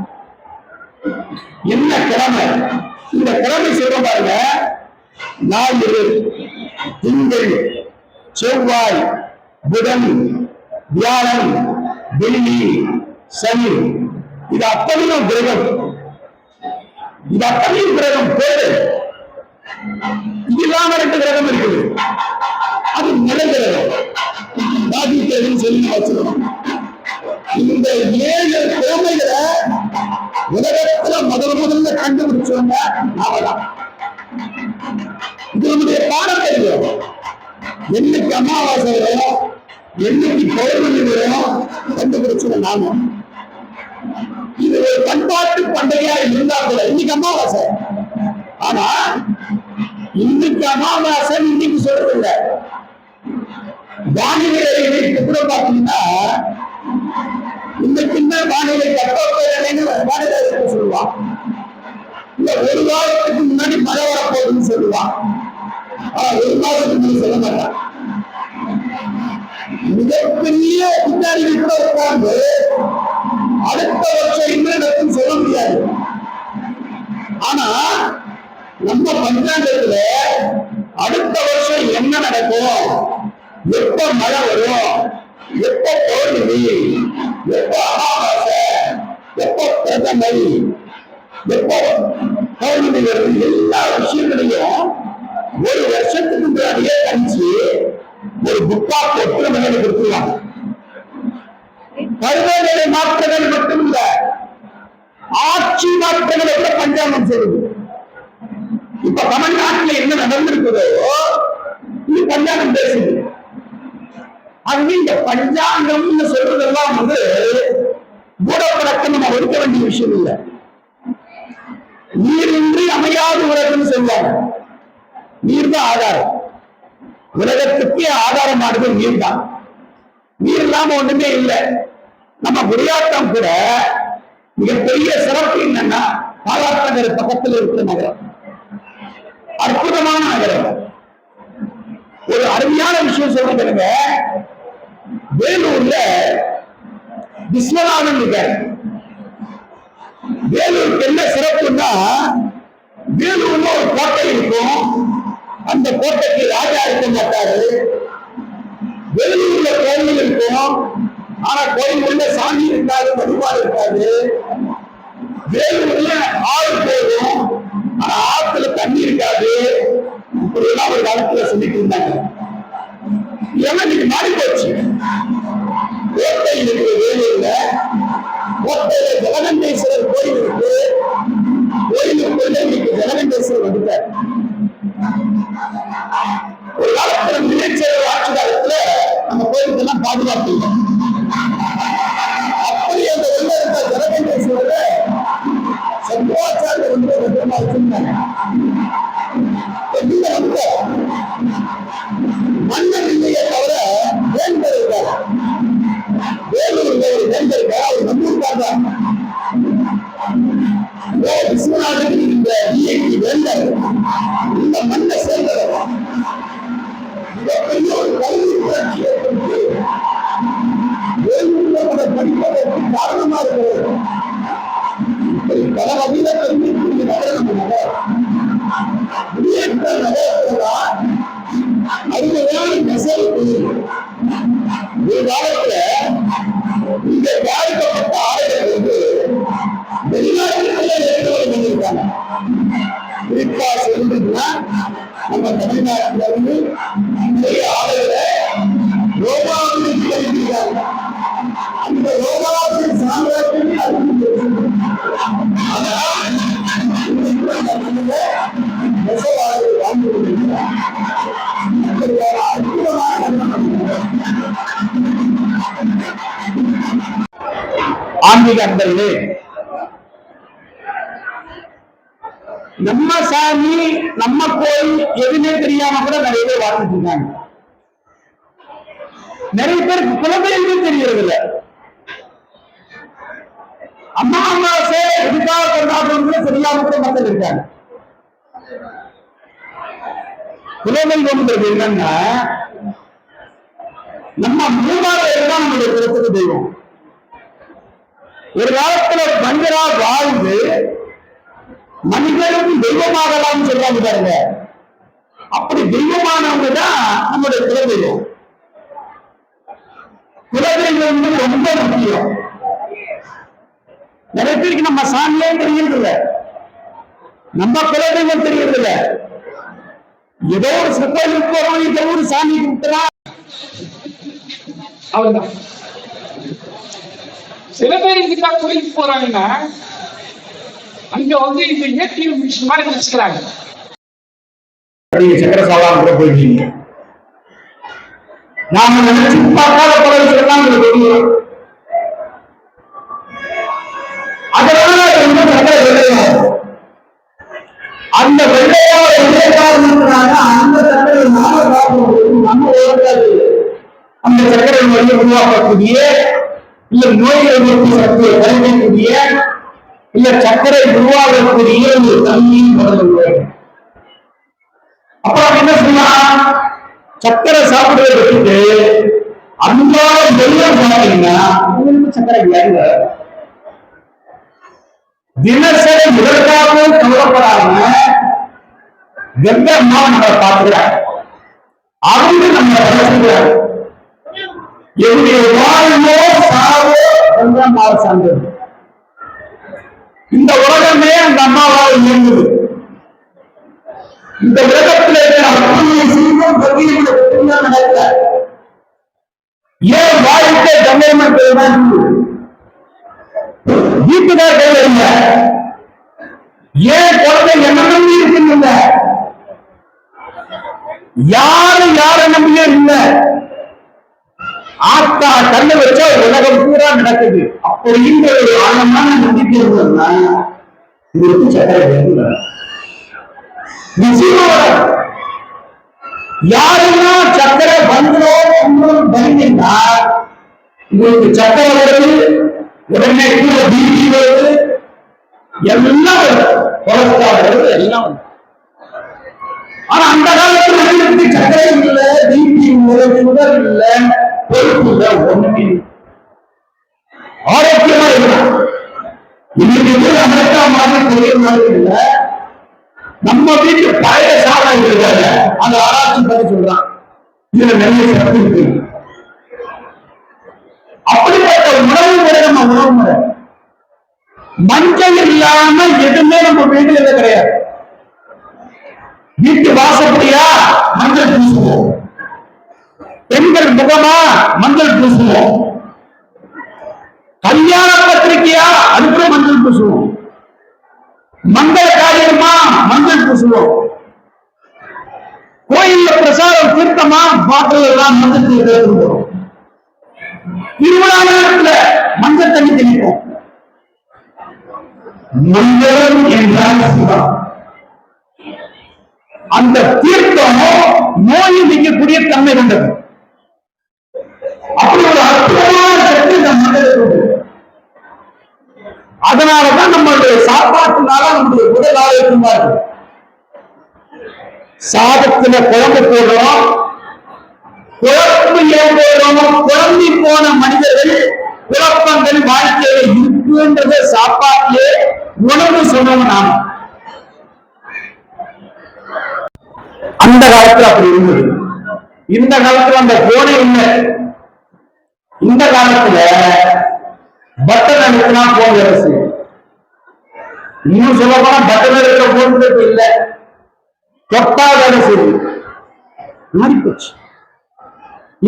என்ன கிழமை? இந்த கிழமை சொல்ற பாருங்க, ஞாயிறு, திங்கள், செவ்வாய், புதன், வியாழன், வெள்ளி, சனி, இது அத்தனையும் கிரகம். இது அத்தனையும் கிரகம் பேரு. இது இல்லாம 2 கிரகம் இருக்குது. அது நிலை கிரகம், பாதிக்கிறதுன்னு சொல்லி வச்சிருக்கோம். இந்த 7 கிழமைகளை உலகத்துல முதல்ல கண்டுபிடிச்சவங்க நாமதான். இது நம்முடைய பாரம்பரியம். என்னைக்கு அமாவாசை வரும், என்னைக்கு பௌர்ணமி வரும் கண்டுபிடிச்சவங்க நாம. இது ஒரு பண்பாட்டு பண்டிகையா இருந்தா கூட இன்னைக்கு அமாவாசை, ஆனா இன்னைக்கு அமாவாசை இன்னைக்கு சொல்றதில்லை. வானிலை அறிவிப்பு கூட பாத்தீங்கன்னா இன்னைக்கு வானிலை கட்டப்பேரணைன்னு வானிலை அறிவிப்பு சொல்லுவான். இல்ல ஒரு வாரத்துக்கு முன்னாடி மழை வரப்போகுதுன்னு சொல்லுவான். ஆனா ஒரு மாதத்துக்கு முன்னாடி சொல்ல மாட்டான். மிகப்பெரிய விஞ்ஞானிகள் கூட உட்கார்ந்து அடுத்த வருஷம் என்ன நடக்கும் சொல்ல முடியாது. ஆனா நம்ம பஞ்சாங்கத்துல அடுத்த வருஷம் என்ன நடக்கும், எப்ப மழை வரும், எப்ப பௌர்ணமி, எப்ப அமாவாசை, எப்ப பிரதமை, எப்ப பௌர்ணமி வருது, எல்லா விஷயங்களையும் ஒரு வருஷத்துக்கு முன்னாடியே கணிச்சு ஒரு புக்கா போட்டு நம்ம கொடுத்துருவாங்க. பருவநிலை மாற்றங்கள் மட்டும் இல்ல, ஆட்சி மாற்றங்களை கூட பஞ்சாங்கம் சொல்லுது. இப்ப தமிழ்நாட்டில் என்ன நடந்திருக்குதோ இது பஞ்சாங்கம் பேசுது. ஆகவே இந்த பஞ்சாங்கம்னு சொல்றதெல்லாம் மூடப்படத்தை நம்ம ஒதுக்க வேண்டிய விஷயம் இல்லை. நீரின்றி அமையாது உலகம் சொல்லுவாங்க. நீர் தான் ஆதாரம். உலகத்துக்கே ஆதாரமானது நீர் தான். நீர் இல்லாம ஒண்ணுமே இல்லை. நம்ம குடியாத்தம் கூட மிகப்பெரிய சிறப்பு என்னன்னா, பாலாற்றங்கரை பக்கத்தில் இருக்கிற நகரம், அற்புதமான நகரம். ஒரு அருமையான விஷயம் சொல்றதுங்க, வேலூர்ல விஸ்வநாதன் இருக்காரு. வேலூருக்கு என்ன சிறப்புன்னா, வேலூர்ல ஒரு கோட்டை இருக்கும். அந்த கோட்டைக்கு ராஜா இருக்க மாட்டாரு. வேலூர்ல கோயில் இருக்கும், ஆனா கோயில் உள்ள சாமி இருக்காது, வழிபாடு இருக்காது. வேலூர்ல ஆறு போகும், ஆனா ஆத்துல தண்ணி இருக்காது. இப்படி எல்லாம் ஒரு காலத்துல சொல்லிட்டு இருந்தாங்க. ஏன்னா இன்னைக்கு மாறி போச்சு. கோட்டை இருக்கு வேலூர்ல, கோட்டையில ஜலகண்டேஸ்வரர் கோயில் இருக்கு. கோயிலுக்குள்ள இன்னைக்கு ஜலகண்டேஸ்வரர் வந்துட்டார். ஒரு காலத்துல நிலைச்சேர்வு ஆட்சி காலத்துல நம்ம கோயிலுக்கெல்லாம் பாதுகாப்பு இல்லை. அப்படி அந்த உள்ள இருந்த ஜலகண்டேஸ்வரர் செவ்வாச்சாரிய வந்து பத்திரமா வச்சிருந்தாங்க. மன்னர் இல்லையே தவிர வேந்தர் இருக்கார். வேலூர் ஒரு வேந்தர் இருக்கார். அவர் நம்பூர்கார். விஸ்வநாதன் இந்த வேந்தர் இந்த மண்ணை சேர்ந்தவர். மிகப்பெரிய ஒரு கல்வி புரட்சி ஏற்பட்டு வேலூர் படிப்பதற்கு காரணமா இருக்கிறது. பல வகையில கல்விக்குரிய நகரம் அருமையான நெசவு. ஒரு காலத்துல இங்க தயாரிக்கப்பட்ட ஆடைகள் வந்து வெளிநாட்டுக்குள்ள ஏற்றுமதி பண்ணிருக்காங்க. குறிப்பா சொல்லிட்டுன்னா நம்ம தமிழ்நாட்டில இருந்து இன்றைய ஆடைகளை ரோமாபுரிக்கு அனுப்பியிருக்காங்க. அந்த ரோமாபுரி சாம்ராஜ்யமே அறிவிச்சிருக்காங்க. நெசவாளர்கள் வாழ்ந்து கொண்டிருக்கிறார். ஆன்மீக அன்பர்களே, நம்ம சாமி நம்ம கோயில் எதுவுமே தெரியாம கூட நிறைய பேர் வாழ்ந்துட்டு இருக்காங்க. நிறைய பேருக்கு குலதெய்வமே தெரியறது இல்ல. அமாவாசை எதுக்காக கொண்டாடுறது தெரியாம கூட மக்கள் இருக்காங்க. குலதெய்வம்ன்றது என்னன்னா நம்ம மூதாதையர் தான் நம்முடைய குலத்துக்கு தெய்வம். ஒரு காலத்துல மனிதரா வாழ்ந்து மனிதனுக்கு தெய்வமாகலாம் சொல்றாங்க பாருங்க. அப்படி தெய்வமானவங்க தான் நம்முடைய குலதெய்வம். குலதெய்வம் ரொம்ப முக்கியம். நிறைய பேருக்கு நம்ம சாமியே தெரியறதில்ல, நம்ம குலதெய்வம் தெரியறதில்ல. ஏதோ ஒரு கோயிலுக்கு போறோம், ஏதோ ஒரு சாமி கும்பிட்டுறா, அவ்வளவுதான். சில பேர் இதுக்காக கோயிலுக்கு போறாங்கன்னா அங்க வந்து இந்த ஏடிஎம் மிஷின் மாதிரி வச்சுக்கிறாங்க. நீங்க சக்கர சாலாம் கூட போயிருக்கீங்க. நாம நினைச்சு பார்க்காத பல விஷயம்லாம் தெரியும். அதனால அந்த வெள்ளையோட காரணத்தினால அந்த சக்கரை நம்ம ஓடாது. அந்த சக்கரை வழியை உருவாக்கக்கூடிய இல்ல நோய்களை நோக்கி சக்தியை கருதக்கூடிய இல்ல சக்கரை உருவாகக்கூடிய ஒரு தண்ணியும் முதல்ல. அப்புறம் என்ன சொல்லலாம், சக்கரை சாப்பிடுறத வச்சுட்டு அன்றாட வெள்ளம் சாப்பிட்டீங்கன்னா உங்களுக்கு சக்கரை வியாதி வராது. தினசரி இதற்காகவும் கவலைப்படாம வெள்ளமா நம்ம பார்க்கிறார். அவங்க நம்ம வளர்க்கிறார். என்னுடைய வாழ்வோ சாவோ வெள்ளமால் சார்ந்தது. இந்த உலகமே அந்த அம்மாவால் இயங்குது. இந்த உலகத்தில் நடக்கல. ஏன் வாழ்க்கை கவர்மெண்ட் வீட்டுக்கார் கையில் இல்ல, ஏன் குழந்தை என்ன நம்பி இருக்குல்ல, யாரும் யாரை நம்பியே இல்ல. ஆத்தா கண்ணு வச்சா உலகம் பூரா நடக்குது. அப்படிங்கிற ஒரு ஆழமான நம்பிக்கை இருந்ததுன்னா இதுக்கு சக்கரை யாரெல்லாம் சக்கரை வந்துடும் பயந்தா உங்களுக்கு சக்கரை வருது, உடனே பிபி வருது, எல்லாம் கொலஸ்ட்ரால் வருது, எல்லாம் வருது. ஆனா அந்த காலத்துல சக்கரை இல்ல, பிபி இல்ல, சுகர் இல்ல, பொறுப்பு இல்ல, ஒண்ணு ஆரோக்கியமா இருக்கலாம். இன்னைக்கு அமெரிக்கா மாதிரி பெரிய நாடு இல்ல, நம்ம வீட்டு பழைய சாதம் இருக்காங்க. அந்த ஆராய்ச்சி பண்ணி சொல்றான், இதுல நிறைய சத்து இருக்கு. அப்படிப்பட்ட உணவு முறை நம்ம உணவு முறை. மஞ்சள் இல்லாம எதுவுமே நம்ம வீட்டுல கிடையாது. வீட்டு வாசப்படியா மஞ்சள் பூசுவோம், பெண்கள் முகமா மஞ்சள் பூசுவோம், கல்யாண பத்திரிகையா அதுக்கு மஞ்சள் பூசுவோம், மங்கள காரியமா மஞ்சள் பூசுவோம், கோயில்ல பிரசாரம் தீர்த்தமா பாட்டில் எல்லாம் மஞ்சள் தீர்த்தம், திருவிழா நேரத்துல மஞ்சள் தண்ணி தெளிப்போம். மஞ்சள் என்றால் சிவம். அந்த தீர்த்தம் நோயை நீக்கக்கூடிய தன்மை கொண்டது. அப்படி ஒரு அற்புதமான சக்தி இந்த மண்டலத்தில் உண்டு. அதனாலதான் நம்மளுடைய சாப்பாட்டுனால நம்முடைய உடல் ஆரோக்கியமா இருக்கு. சாதத்துல குழம்பு போடுறோம், குழம்பு ஏன் போடுறோம்? குழம்பி போன மனிதர்கள் குழப்பங்கள் வாழ்க்கையில இருக்குன்றத சாப்பாட்டிலே உணவு சொன்னோம். நாம் அந்த காலத்துல அப்படி இருந்தது. இந்த காலத்துல அந்த போனே இல்லை. இந்த காலத்துல பட்டன் அழுத்தினா போன் வேலை செய்யும். இன்னும் சொல்ல போனா பட்டன் அழுத்த போன்றது இல்லை, தொட்டா வேலை செய்யும். மாறி போச்சு.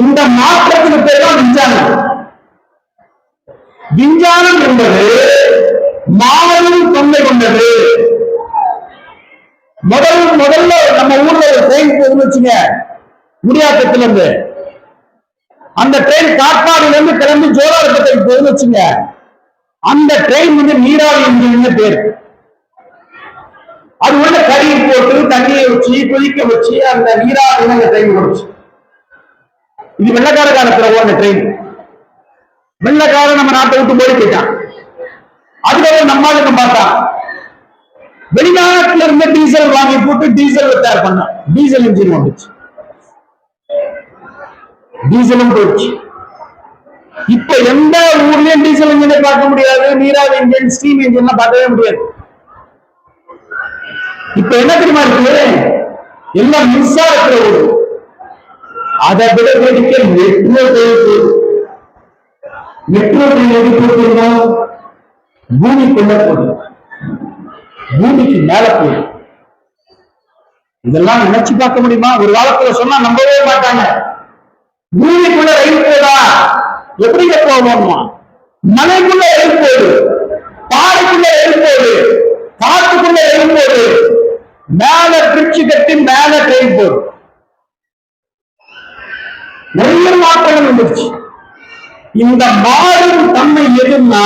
இந்த மாற்றத்துக்கு பேர் தான் விஞ்ஞானம். விஞ்ஞானம் என்பது மாறும் தன்மை கொண்டது. முதல்ல நம்ம ஊர்ல ஒரு ட்ரெயின் போகுதுன்னு வச்சுங்க, முடியாத்தத்துல இருந்து. அந்த ட்ரெயின் காட்பாடியில இருந்து கிளம்பி ஜோலார்பேட்டைக்கு போகுதுன்னு வச்சுங்க, அந்த ட்ரெயின் நீராவி இன்ஜின் பேர். அது உள்ள கறி போட்டு தண்ணியை வச்சு கொதிக்க வச்சு அந்த நீராவி அந்த ட்ரெயின் போச்சு. இது வெள்ளக்கார காலத்துல ஓடுற ட்ரெயின். வெள்ளக்காரன் நம்ம நாட்டை விட்டு போய் போயிட்டான். அதுக்கப்புறம் நம்ம ஆளுங்க பார்த்தான், வெளிநாட்டுல இருந்து டீசல் வாங்கி போட்டு டீசல் தயார் பண்ண டீசல் இன்ஜின் வந்துச்சு. டீசலும் போச்சு. இப்ப எந்த ஊர்லயும் டீசல் இன்ஜினை பார்க்க முடியாது, நீராவி இன்ஜின், ஸ்டீம் இன்ஜின் பார்க்கவே முடியாது. இப்ப என்ன தெரியுமா இருக்கு? எல்லாம் மின்சாரத்துல ஓடும். அதை விட வேடிக்கை மெட்ரோ ட்ரெயின். மெட்ரோ ட்ரெயின் எப்படி பூமிக்குள்ள போகுது, பூமிக்கு மேல போகுது. இதெல்லாம் நினைச்சு பார்க்க முடியுமா? ஒரு காலத்துல சொன்னா நம்பவே மாட்டாங்க. பூமிக்குள்ள ரயில் போதா? எப்படிங்க போவோமா? மலைக்குள்ள ரயில் போகுது, பாறைக்குள்ள ரயில் போகுது, காட்டுக்குள்ள ரயில் போகுது, மேல பிரிட்ஜ் கட்டி மேல ட்ரெயின் போகுது. நிறைய மாற்றங்கள் வந்துருச்சு. இந்த மாறும் தன்மை எதுன்னா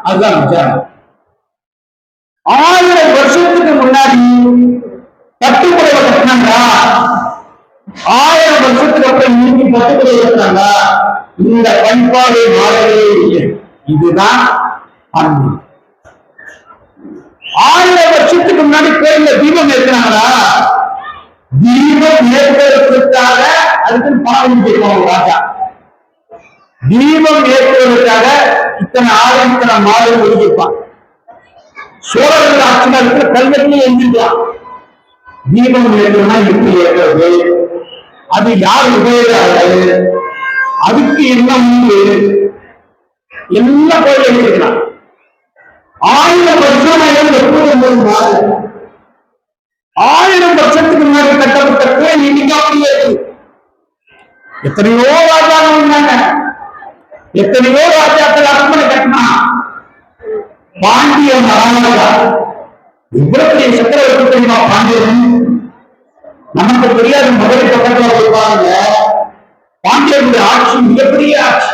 அதுதான் விஞ்ஞானம். 1000 வருஷத்துக்கு முன்னாடி பட்டுப்புடவை கட்டினாங்களா? 1000 வருஷத்துக்கு அப்புறம் இன்னைக்கு பட்டுப்புடவை கட்டினாங்களா? இந்த பண்பாடு மாறவே இல்லை. இதுதான் ஆன்மீகம். 1000 வருஷத்துக்கு முன்னாடி கோயில்ல தீபம் ஏற்கிறாங்களா? தீபம் ஏற்றுவதற்காக அதுக்கு பணம் கேட்பாங்க ராஜா. தீபம் ஏற்றுவதற்காக இத்தனை ஆறு இத்தனை மாடு ஒதுக்கிப்பான். சோழர்கள் ஆட்சியில் இருக்கிற கல்வெட்டிலே எழுதிக்கலாம். தீபம் ஏற்றணும்னா எப்படி ஏற்றது, அது யார் உபயோகாது, அதுக்கு என்ன உண்டு, எல்லாம் போய் எழுதிக்கலாம். 1000 வருஷம் எப்போது மாறு? 1000 வருஷத்துக்கு முன்னாடி கட்டப்பட்ட கோயில் இன்னைக்கு அப்படியே இருக்கு. எத்தனையோ ராஜாக்கள் இருந்தாங்க, எத்தனையோ ராஜாக்கள் அரண்மனை கட்டினா. பாண்டிய மகாராஜா இவ்வளவு பெரிய சக்கரவர்த்தி தெரியுமா? பாண்டியன் நமக்கு தெரியாது. மதுரை பக்கத்துல சொல்லுவாங்க, பாண்டியனுடைய ஆட்சி மிகப்பெரிய ஆட்சி.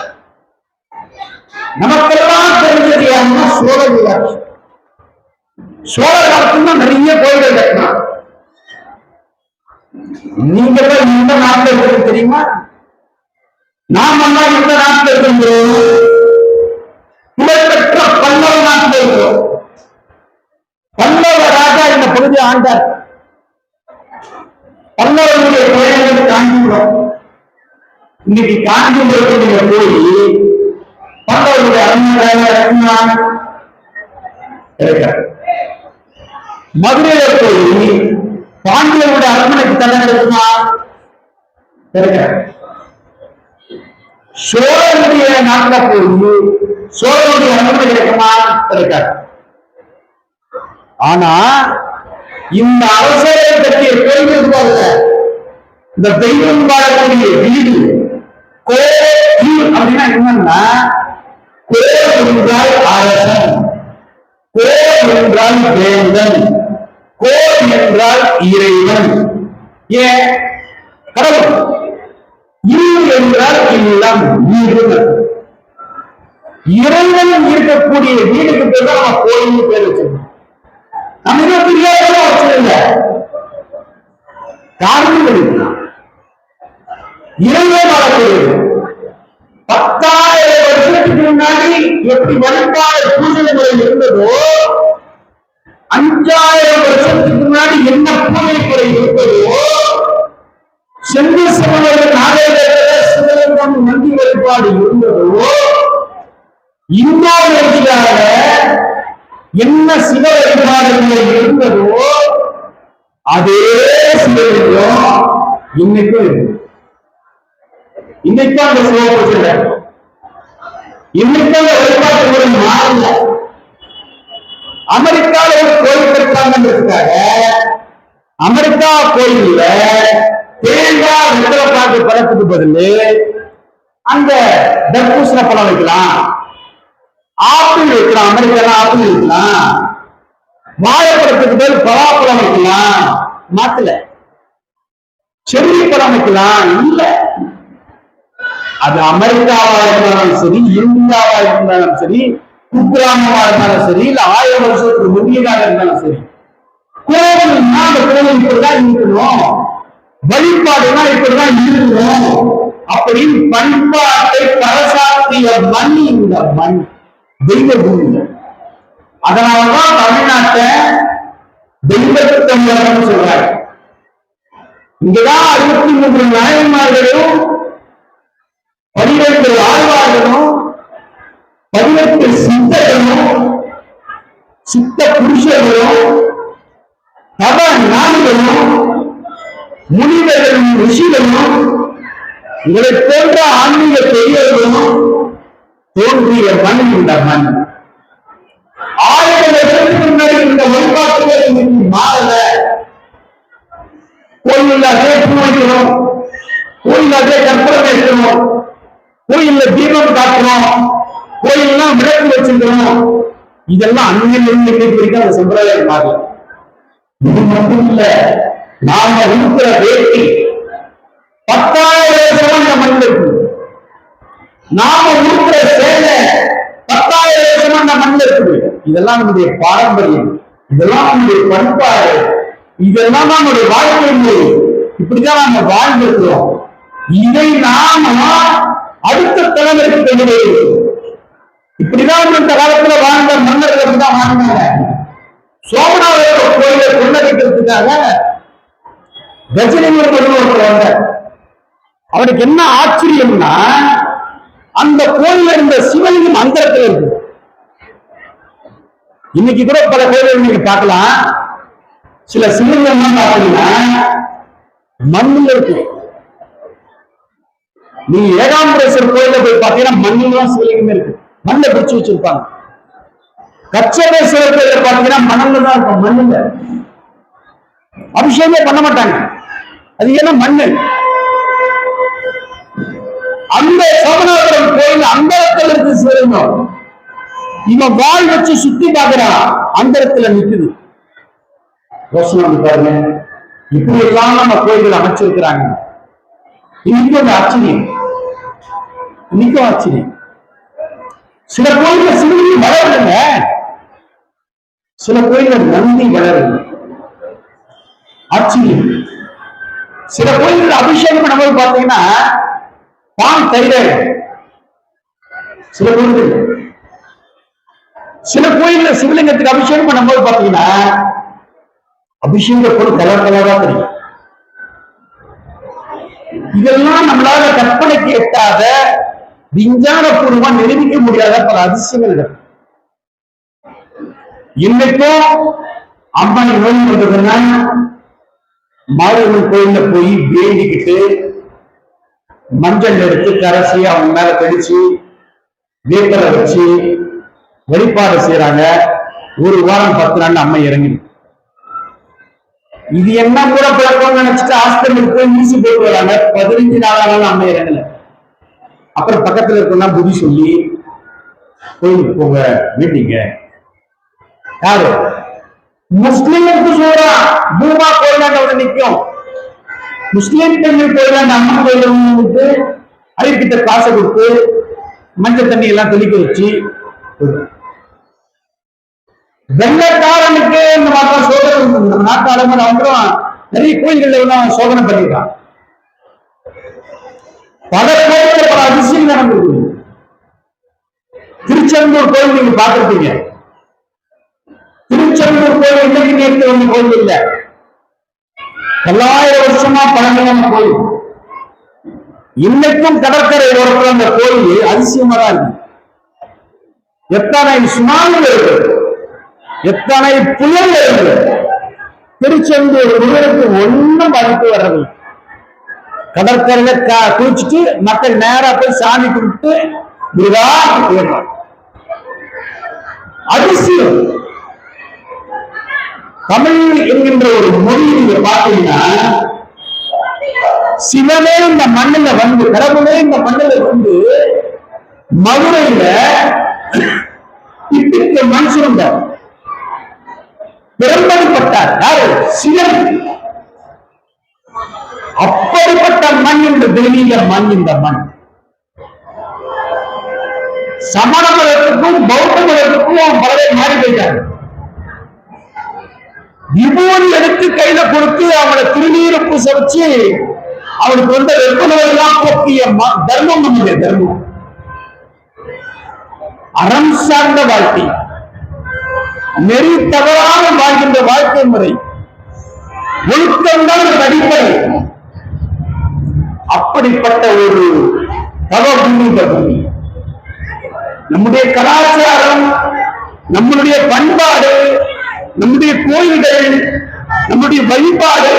நமக்கெல்லாம் தெரிஞ்சது யாருன்னா சோழர்கள் ஆட்சி. சோழ காலத்துல நிறைய கோயில்கள் கட்டினா. நீங்க இந்த நாட்டில் இருக்கிறது தெரியுமா? நாம இந்த நாட்டில் இருக்கிறோம், புகழ்பெற்ற பல்லவ நாட்டில் இருக்கிறோம். பல்லவ ராஜா இந்த பகுதியை ஆண்டார். பல்லவருடைய கோயில்கள் காஞ்சிபுரம். இன்னைக்கு காஞ்சிபுரத்தில் நீங்க போய் பல்லவருடைய அரண்மனை இருக்கிறார். மதுரையில போய் பாண்டியனுடைய அரண்மனைக்கு தடை இருக்குமா? இருக்கிறார். சோழனுடைய நாட்டில் போய் சோழனுடைய அரண்மனை இருக்குமா? இருக்கார். ஆனா இந்த அரசரை பற்றிய கேள்வி இருப்பாங்க. இந்த தெய்வம் வாழக்கூடிய வீடு கோயில் அப்படின்னா என்னன்னா, கோயில் என்றால் அரசன், கோயில் என்றால் வேந்தன், கோயில் என்றால் இறைவன். ஏன் கடவுள்? இல்லம் என்றால் இல்லம், வீடு. இறைவன் இருக்கக்கூடிய வீடுக்கு பேர் தான் நம்ம கோயில் பேர் வச்சிருக்கோம். நம்ம தெரியாத வச்சிருந்த காரணங்கள் இருக்கலாம். இரவே வாழக்கூடியது. 10,000 வருஷத்துக்கு முன்னாடி எப்படி வழிபாடு பூஜை முறை இருந்ததோ, 5,000 வருஷத்துக்கு முன்னாடி என்ன பூஜை முறை இருந்ததோ, சென்று சமணர்கள் நாகரிகம் நந்தி வழிபாடு இருந்ததோ, இந்தோனேசியால என்ன சிவ வழிபாடுகள் இருந்ததோ அதே சிவலிங்கம் இன்னைக்கும் இன்னைக்கும் அந்த சிவபூஜை இன்னைக்கும் அந்த வழிபாட்டு முறை மாறல. அமெரிக்கால ஒரு கோயில் கட்டுறாங்கிறதுக்காக அமெரிக்கா கோயில்ல தேங்காய் வெத்தலை பாக்கு பழத்துக்கு பதில் அந்த தர்பூசண பழம் வைக்கலாம், ஆப்பிள் வைக்கலாம், அமெரிக்கால ஆப்பிள் வைக்கலாம், வாழைப்பழத்துக்கு பதில் பலாப்பழம் வைக்கலாம், மாத்தல செர்ரி பழம் வைக்கலாம். இல்ல, அது அமெரிக்காவா இருந்தாலும் சரி, இந்தியாவா இருந்தாலும் சரி, குக்கிராமமா இருந்தாலும் சரி, இல்ல 1000 வருஷத்துக்கு முன்னியதாக இருந்தாலும் சரி, கோவில்னா அந்த கோவில் இப்படிதான் இருக்கணும், வழிபாடுனா இப்படிதான் இருக்கணும் அப்படின்னு பண்பாட்டை பரசாத்திய மண் இந்த மண், தெய்வ பூமி. அதனாலதான் தமிழ்நாட்டை தெய்வத்து தமிழகம் சொல்றாரு. இங்கதான் 63 நாயன்மார்களும் 12 ஆழ்வார்களும் 18 சித்தர்களும் சித்த புருஷர்களும் தவ ஞானிகளும் முனிவர்களும் ரிஷிகளும் இவரை போன்ற ஆன்மீக பெரியவர்களும் தோன்றிய மண் இந்த மண். 1000 வருஷத்துக்கு முன்னாடி இந்த வழிபாட்டுகள் இன்னைக்கு மாறல. கோயில்ல அதே பூ வைக்கணும், கோயில்ல அதே கற்பனை வைக்கணும், கோயில்ல தீபம் காட்டணும், கோயில்லாம் விளக்கு வச்சிருக்கணும். இதெல்லாம் அன்னையிலிருந்து இன்னைக்கு வரைக்கும் அந்த சம்பிரதாயம் மாறல. இது மட்டும் இல்ல, நாம இருக்கிற வேட்டி 10,000 வருஷம் இந்த மண் இருக்கு. நாம இருக்கிற சேலை 10,000 வருஷமா இந்த மண் இருக்குது. இதெல்லாம் நம்முடைய பாரம்பரியம், இதெல்லாம் நம்முடைய பண்பாடு, இதெல்லாம் நம்முடைய வாழ்க்கை முறை. இப்படிதான் நாம வாழ்ந்திருக்கிறோம். இதை நாம அடுத்த தலைமுறைக்கு கொண்டு போயிருக்கோம். இப்படிதான் இந்த காலத்துல வாழ்ந்த மன்னர்கள் அப்படிதான் வாழ்ந்தாங்க. சோமநாதர் கோயிலை கொள்ளடிக்கிறதுக்காக கஜினி ஒருத்தர் வந்தார். அவனுக்கு என்ன ஆச்சரியம்னா, அந்த கோயில இருந்த சிவலிங்கம் அந்தரத்தில் இருக்கு. இன்னைக்கு கூட பல கோயில்கள் நீங்க பார்க்கலாம், சில சிவலிங்கம் பார்த்தீங்கன்னா மண்ணில் இருக்கு. நீங்க ஏகாம்பரேஸ்வரர் கோயில போய் பார்த்தீங்கன்னா மண்ணில் தான் சிவலிங்கம் இருக்கு, மண்ணை பிடிச்சு வச்சிருப்பாங்க. கச்சபேஸ்வரர் கோயில பார்த்தீங்கன்னா மண்ணில் தான் இருக்கும், மண்ணில் அபிஷேகமே பண்ண மாட்டாங்க. அது என்ன மண்ணு. அந்த சோமநாதபுரம் கோயில் அந்தரத்தில் இருக்கு சிவலிங்கம். இவன் வாள் வச்சு சுத்தி பார்க்கிறான், அந்தரத்துல நிக்குது. யோசனை பாருங்க, இப்படி எல்லாம் நம்ம கோயில்கள் அமைச்சிருக்கிறாங்க. இன்னைக்கும் ஒரு ஆச்சரியம், இன்னைக்கும் ஆச்சரியம். சில கோயில்ல சிவலிங்கம் வளருங்க, சில கோயில்ல நந்தி வளருங்க, ஆச்சரியம். சில கோயில்கள் அபிஷேகம் பண்ணும்போது பாத்தீங்கன்னா பால் தயிர். சில கோயில்கள், சில கோயில்ல சிவலிங்கத்துக்கு அபிஷேகம் பண்ணும்போது பாத்தீங்கன்னா அபிஷேக பொருள் கலர் கலரா தெரியும். இதெல்லாம் நம்மளால கற்பனைக்கு எட்டாத, விஞ்ஞானபூர்வமா நிரூபிக்க முடியாத பல அதிசயங்கள். இன்னைக்கும் அம்மன் நோய் பண்றதுன்னா மாரியம்மன் கோயில்ல போய் வேண்டிக்கிட்டு மஞ்சள் எடுத்து கரைச்சி அவங்க மேல தெளிச்சு வேப்பலை வச்சு வழிபாடு செய்யறாங்க. 1 வாரம் 10 நாள் அம்மை இறங்கிடும். இது என்ன கூட பழக்கம் நினைச்சிட்டு ஹாஸ்பிட்டலுக்கு ஊசி போட்டு வராங்க. 15 நாளானாலும் அம்மை இறங்கல. அப்புறம் பக்கத்துல இருக்கா புதி சொல்லி கோயிலுக்கு போங்க மீட்டிங்க. யாரு முஸ்லீமுக்கு சொல்றா, பூமா கோயிலாண்ட நிற்கும். முஸ்லீம் பெண்கள் கோயிலாண்ட அம்மன் கோயிலுக்கு ஐயர்கிட்ட காசை கொடுத்து மஞ்சள் தண்ணி எல்லாம் தெளிக்க வச்சு, வெள்ளக்காரனுக்கு இந்த மாதிரி சோதனை நம்ம நாட்டு அலமன் வந்துடும். நிறைய கோயில்கள் எல்லாம் சோதனை பண்ணிருக்காங்க. பல கோயில்கள் பல அதிசயம் நடந்திருக்கு. திருச்செந்தூர் கோயில் நீங்க பார்த்திருப்பீங்க. திருச்செந்தூர் கோயில் இன்னைக்கு நேற்று வந்த கோயில் இல்ல, 900 வருஷமா பழமையான கோயில். இன்னைக்கும் கடற்கரை ஓரத்தில் அந்த கோயில் அதிசயமா தான் இருக்கு. எத்தனை சுனாமி வருது, எத்தனை புயல் வருது, திருச்செந்தூர் முருகனுக்கு ஒன்னும் பாதிப்பு வர்றது. கடற்கரையில குளிச்சுட்டு மக்கள் நேரா போய் சாமி கும்பிட்டு முருகா போயிடுறாங்க. அதிசயம். தமிழ் என்கின்ற ஒரு மொழி நீங்க பார்த்தீங்கன்னா, சிவனே இந்த மண்ணில வந்து, கடவுளே இந்த மண்ணில வந்து மதுரையில இப்படிக்கு மண் சுரந்தார், பெரும்படிப்பட்டார். யாரு? சிவன். அப்படிப்பட்ட மண் இந்த தெய்வீக மண். இந்த மண் சமண மதத்துக்கும் பௌத்த மதத்துக்கும் பலரை மாறி போயிட்டாங்க. விபூதி எடுத்து கையில கொடுத்து அவனை திருநீரை பூச வச்சு அவனுக்கு வந்து வெப்பனவெல்லாம் போக்கிய தர்மம் நம்முடைய தர்மம். அறம் சார்ந்த வாழ்க்கை, நெறி தவறாக வாழ்கின்ற வாழ்க்கை முறை, ஒழுக்கம்தான் அடிப்படை. அப்படிப்பட்ட ஒரு தவபூமி இந்த பூமி. நம்முடைய கலாச்சாரம், நம்மளுடைய பண்பாடு, நம்முடைய கோயில்கள், நம்முடைய வழிபாடு,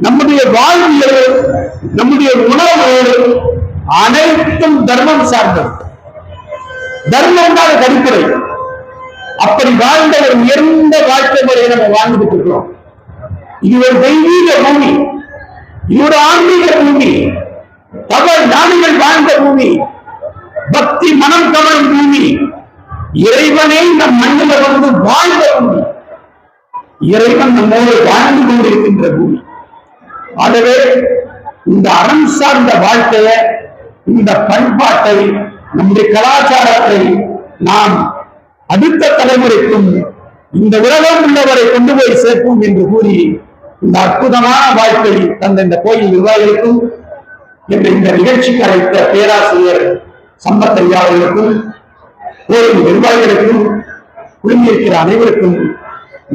நம்முடைய வாழ்வியல், நம்முடைய உணவு அனைத்தும் தர்மம் சார்ந்தது. தர்மம் தான் அடிப்படை. அப்படி வாழ்ந்த ஒரு உயர்ந்த வாழ்க்கை முறையை நம்ம வாழ்ந்துட்டு இருக்கிறோம். இது ஒரு தெய்வீக பூமி, இது ஒரு ஆன்மீக பூமி, தவ ஞானிகள் வாழ்ந்த பூமி, பக்தி மனம் கவரும் பூமி, இறைவனை நம் மண்ணில் வந்து வாழ்ந்த பூமி, இறைவன் நம்மோடு வாழ்ந்து கொண்டிருக்கின்ற பூமி. ஆகவே இந்த அறம் சார்ந்த வாழ்க்கையை, இந்த பண்பாட்டை, நம்முடைய கலாச்சாரத்தை நாம் அடுத்த தலைமுறைக்கும் இந்த உலகம் உள்ளவரை கொண்டு போய் சேர்ப்போம் என்று கூறி, இந்த அற்புதமான வாழ்க்கை தந்த இந்த கோயில் நிர்வாகிகளுக்கும், இந்த நிகழ்ச்சிக்கு அழைத்த பேராசிரியர் சம்பத் ஐயா அவர்களுக்கும், கோயில் நிர்வாகிகளுக்கும், குழுமியிருக்கிற அனைவருக்கும்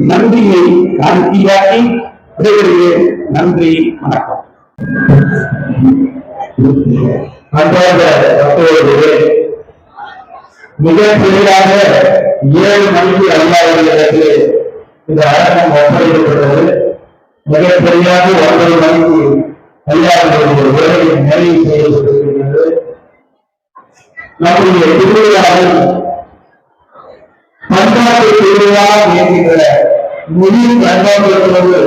நன்றியை காணிக்கையாக்கி விடைபெறுகிறேன். நன்றி, வணக்கம். மிக தெளிவாக 7 மணிக்கு அல்லாதவர்களுக்கு இந்த அரங்கம் ஒப்படைக்கப்பட்டது. மிக தெளிவாக 9 மணிக்கு அல்லாதவர்களுடைய உரையை நிறைவு செய்யப்பட்டிருக்கிறது. நம்முடைய திருவிழாவில் பண்பாட்டு திருவிழா என்கின்ற மொழி கண்ணோட்டத்தோடு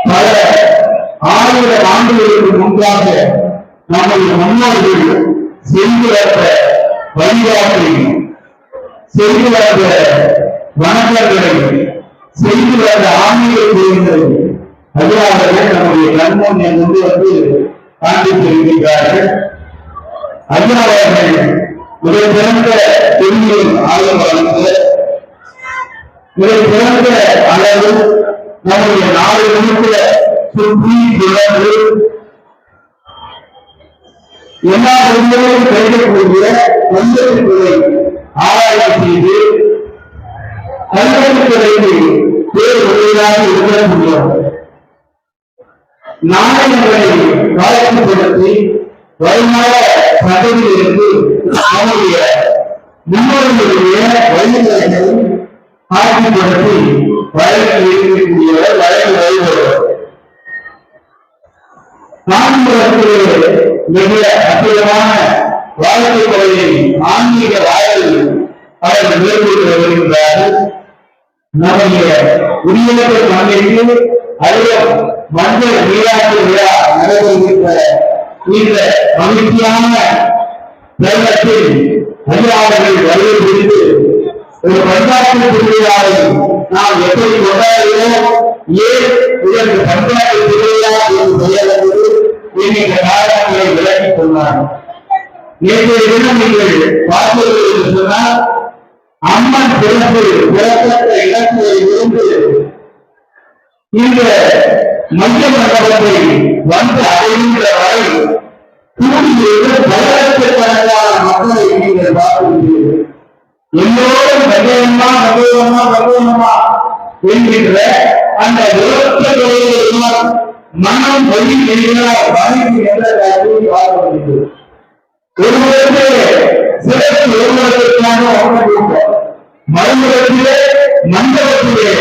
பல 1000 ஆண்டுகளுக்கு முன்பாக நம்முடைய முன்னோர்கள் செய்து வந்த வழிபாட்டை, செய்து வந்த வணக்கங்களை, செய்து வந்த ஆன்மீக கோயில்களை அதிகாரிகள் நம்முடைய கண்முன் கொண்டு வந்து காண்பித்திருக்கிறார்கள். அதிகாரிகள் மிக சிறந்த தொழிலில் ஆய்வு வளர்ந்து, மிக சிறந்த அளவு நம்முடைய நாடு முழுக்க சுற்றி தொடர்ந்து எல்லா பொருள்களும் கிடைக்கக்கூடிய கல்வெட்டுகளை ஆராய்ச்சி செய்து கல்வெட்டுகளுக்கு பேர் உதவியாக இருக்க முடியும். நாணயங்களை காட்சிப்படுத்தி வருங்கால சதவீதத்திற்கு நம்முடைய முன்னோர்களுடைய வழிமுறைகளை காட்சிப்படுத்தி வழக்கில் இருக்கக்கூடியவர் வழக்கு வருபவர். காஞ்சிபுரத்திலே மிக அற்புதமான வாழ்க்கை முறையை, ஆன்மீக வாழ்வில் அவர்கள் மேற்கொண்டு வருகின்றார்கள். நம்முடைய உரியர்கள் மண்ணிற்கு அதிலும் மஞ்சள் நீராட்டு விழா நடைபெறுகின்ற இந்த மகிழ்ச்சியான தருணத்தில் அதிகாரிகள் வருகை குறித்து ஒரு பண்பாட்டு திருவிழாவை நாம் எப்படி கொண்டாடுகிறோம், ஏன் இதற்கு பண்பாட்டு திருவிழா என்று பெயர் என்பது என்கின்ற காரணங்களை விளக்கிக் கொண்டார். நேற்றைய தினம் நீங்கள் பார்த்தீர்கள் என்று சொன்னால், அம்மன் பிறப்பு பிறப்பற்ற இடங்களை இருந்து இந்த மைய மண்டபத்தை வந்து அடைகின்ற வரை கூடியிருந்த பலலட்சக்கணக்கான மக்களை நீங்கள் பார்க்கிறீர்கள். எல்லோரும் பகவன்மா என்கின்ற அந்த விருப்பங்களையெல்லாம் மனம் வழி என்கிறார் வாழ்க்கை என்ற காட்சியை பார்க்க முடியும். ஒருவருக்கு சிறப்பு ஒருவருக்கான மறுமுகத்திலே மண்டபத்திலே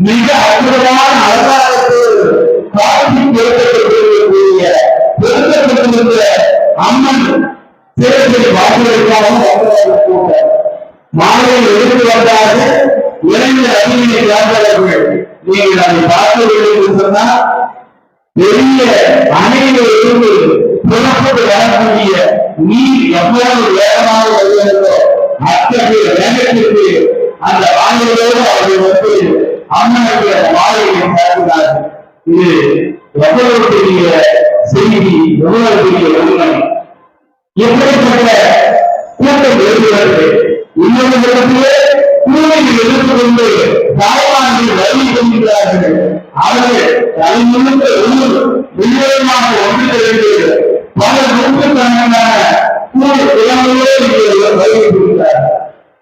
மிக அற்புதமான அலங்காரத்தோடு காட்சி கொடுக்கக்கூடிய பொருத்தப்பட்டிருந்த அம்மன் சிறப்பை பார்ப்பதற்காக மாலையில் எடுத்து வந்தார்கள். இளைஞர் அறிவினை பார்ப்பவர்கள் நீங்கள் அதை பார்க்கவில்லை என்று சொன்னால் பெரிய அணையில் இருந்து புறப்பட்டு வரக்கூடிய நீர் எவ்வளவு வேகமாக வருகிறதோ அத்தகைய வேகத்திற்கு அந்த ஆண்களோடு அவர்கள் வந்து அம்மனுடைய மாலையை பார்க்கிறார்கள். இது எவ்வளவு பெரிய செய்தி, எவ்வளவு பெரிய உண்மை. எப்படிப்பட்ட கூட்டம் எழுதுகிறது. இன்னொரு இடத்திலே கூலையில் எடுத்துக்கொண்டு தாய்மார்கள் வழி கொள்கிறார்கள். அவர்கள் தலைமுழுக்க விஜயமாக ஒன்று தெரிந்து பல நூற்றுக்கணக்கான கூலி இளமையோடு வருகிறார்.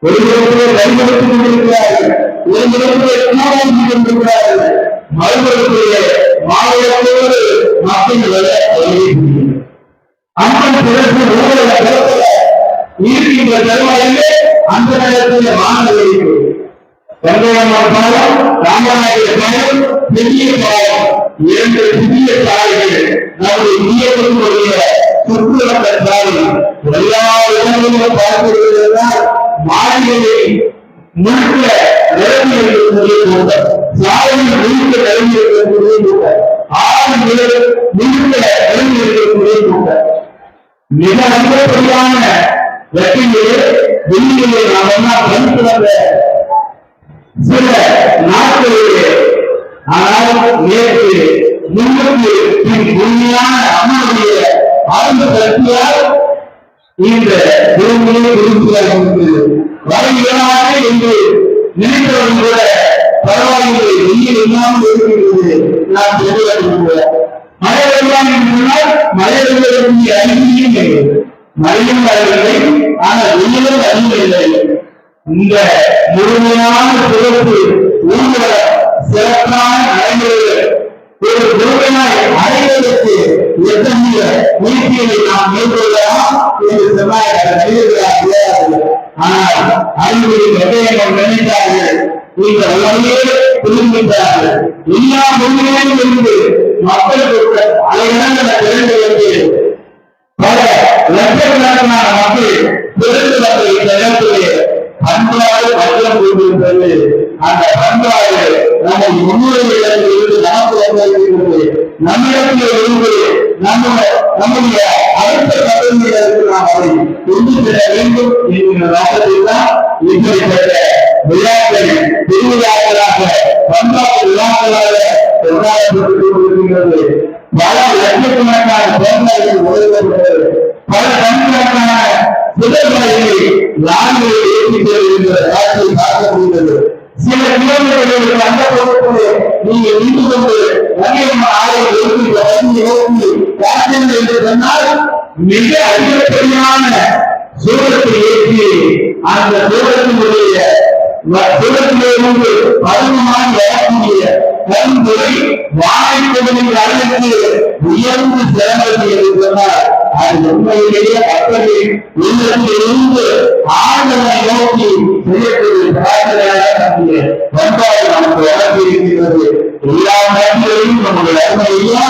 ஒரு இடத்திலே வழிபடுத்திக் கொண்டிருக்கிறார்கள், ஒரு இடத்திலே கூடாந்து கொண்டிருக்கிறார்கள், மறுபடியே மாநிலத்தோடு மக்கள் வருகிறார்கள். அம்மன் பிறகு ஊழல இருக்கின்ற தருவாயிலே அந்த நேரத்தில் மாணவர்கள் கங்கையம்மன் பாலம், ராமநாயகர் பாலம், பெரிய பாலம், இரண்டு புதிய சாலைகள் நம்முடைய இந்தியத்தினுடைய சுற்றுவட்ட சாலை எல்லா இடங்களிலும் பார்க்கிறீர்கள். மாநிலங்களை முழுக்க நிரம்பி இருக்கக்கூடிய கூட்டம், சாலையில் முழுக்க நிரம்பி இருக்கக்கூடிய கூட்டம், ஆறு முழுக்க நிரம்பி இருக்கக்கூடிய கூட்டம். மிக அதிகப்படியான வெற்றியிலே வெளியிலே நாம் எல்லாம் படித்து வந்த சில நாட்களிலே, ஆனால் நேற்று முன்னுக்கு உண்மையான அம்மனுடைய ஆழ்ந்த சக்தியால் இந்த பூமியை விரும்புகிறது. வரையிலான என்று நினைத்தவர்கள் கூட பரவாயில்லை, வெயில் இல்லாமல் இருக்கிறது. நாம் தெரிவிக்கிறோம் மழை வெள்ளம் என்று சொன்னால் மழை வெள்ளத்திற்கு அறிவியும் இல்லை, மழையும் வரவில்லை, ஆனால் வெயிலும் அறிவில்லை. இந்த முழுமையான சிறப்பு ஊர்வல சிறப்பான நடைமுறைகள் ஒரு முழுமையாய் அடைவதற்கு எத்தகைய முயற்சிகளை நாம் மேற்கொள்ளலாம் என்று சொன்னார்கள். ஆனால் அறிவுரை வெள்ளையர்கள் நினைத்தார்கள், இந்த உலகையே புரிகின்றார்கள். எல்லா மொழிகளிலும் இருந்து மக்களுக்கு அலைகளான திறந்து வந்து பல லட்சக்கணக்கான மக்கள் திறந்து வந்த இந்த இடத்திலே பண்பாடு மஞ்சள் கொண்டிருக்கிறது. அந்த பண்பாடு நம்மை முன்னுரிமையிலிருந்து இருந்து நமக்கு வந்திருக்கிறது. நம்மிடத்தில் இருந்து நம்முடைய அடுத்த தலைமுறையிலிருந்து நாம் அதை கொண்டு செல்ல வேண்டும் என்கிற நோக்கத்தில் தான் இப்படிப்பட்ட விழாக்கள் திருவிழாக்களாக பண்பாட்டு விழாக்களாக கொண்டாடப்பட்டுக் கொண்டிருக்கிறது. பல லட்சக்கணக்கான குழந்தைகள் உதவப்பட்டது, பல கணக்கான சிலைகளை லாரிகளை ஏற்றிக் கொண்டிருக்கிற காட்சியை பார்க்க முடிந்தது. சில கிலோமீட்டர்களுக்கு அந்த பொருட்களை நீங்கள் நின்று கொண்டு கண்ணியமான ஆலையை ஏற்றி என்று சொன்னால் மிக அதிகப்படியான சூழத்தை ஏற்றி அந்த சூழத்தினுடைய சூழத்திலிருந்து பருவமாக வரக்கூடிய கரும்புரை வாழைப்பொருளின் அளவுக்கு உயர்ந்து சிறந்தது என்று சொன்னால் அது உண்மையிலேயே அப்படி உள்ளத்திலிருந்து ஆண்டவனை நோக்கி செய்யக்கூடிய பிரார்த்தனையாக நம்முடைய பண்பாடு நமக்கு வளர்ந்திருக்கிறது. எல்லா நாட்டிலையும் நம்முடைய அருமையா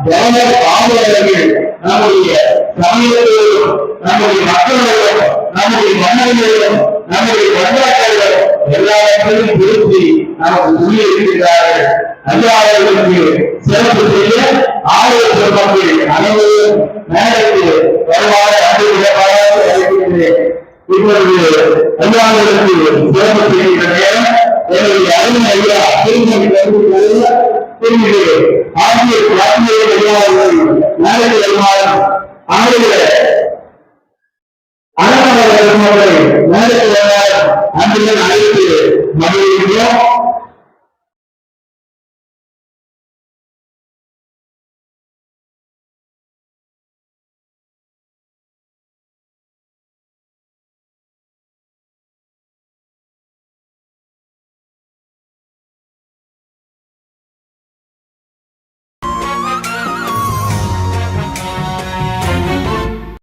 ஜனநாயக பாதுகாவலர்கள் நம்முடைய சமயத்தோடும் நம்முடைய மக்களோடும் நம்முடைய மன்னர்களோடும் நம்முடைய பண்பாட்டோடும் எல்லாவற்றையும் திருத்தி நமக்கு சொல்லி இருக்கிறார்கள். அல்லாதவர்களுக்கு சிறப்பு செய்ய ஆலோசனை மக்கள் அனைவரும் நேரத்தில் வருமாறு அழைக்கின்றேன். இப்பொழுது அல்லாதவர்களுக்கு சிறப்பு செய்கின்ற நேரம் என்னுடைய அருமை ஐயா திருமணி திருமதி ஆசிரியர் நேரத்தில் வருமாறு அவருடைய அறவர்களை நேரத்தில் அன்புடன் அழைத்து மகிழ்கிறோம்.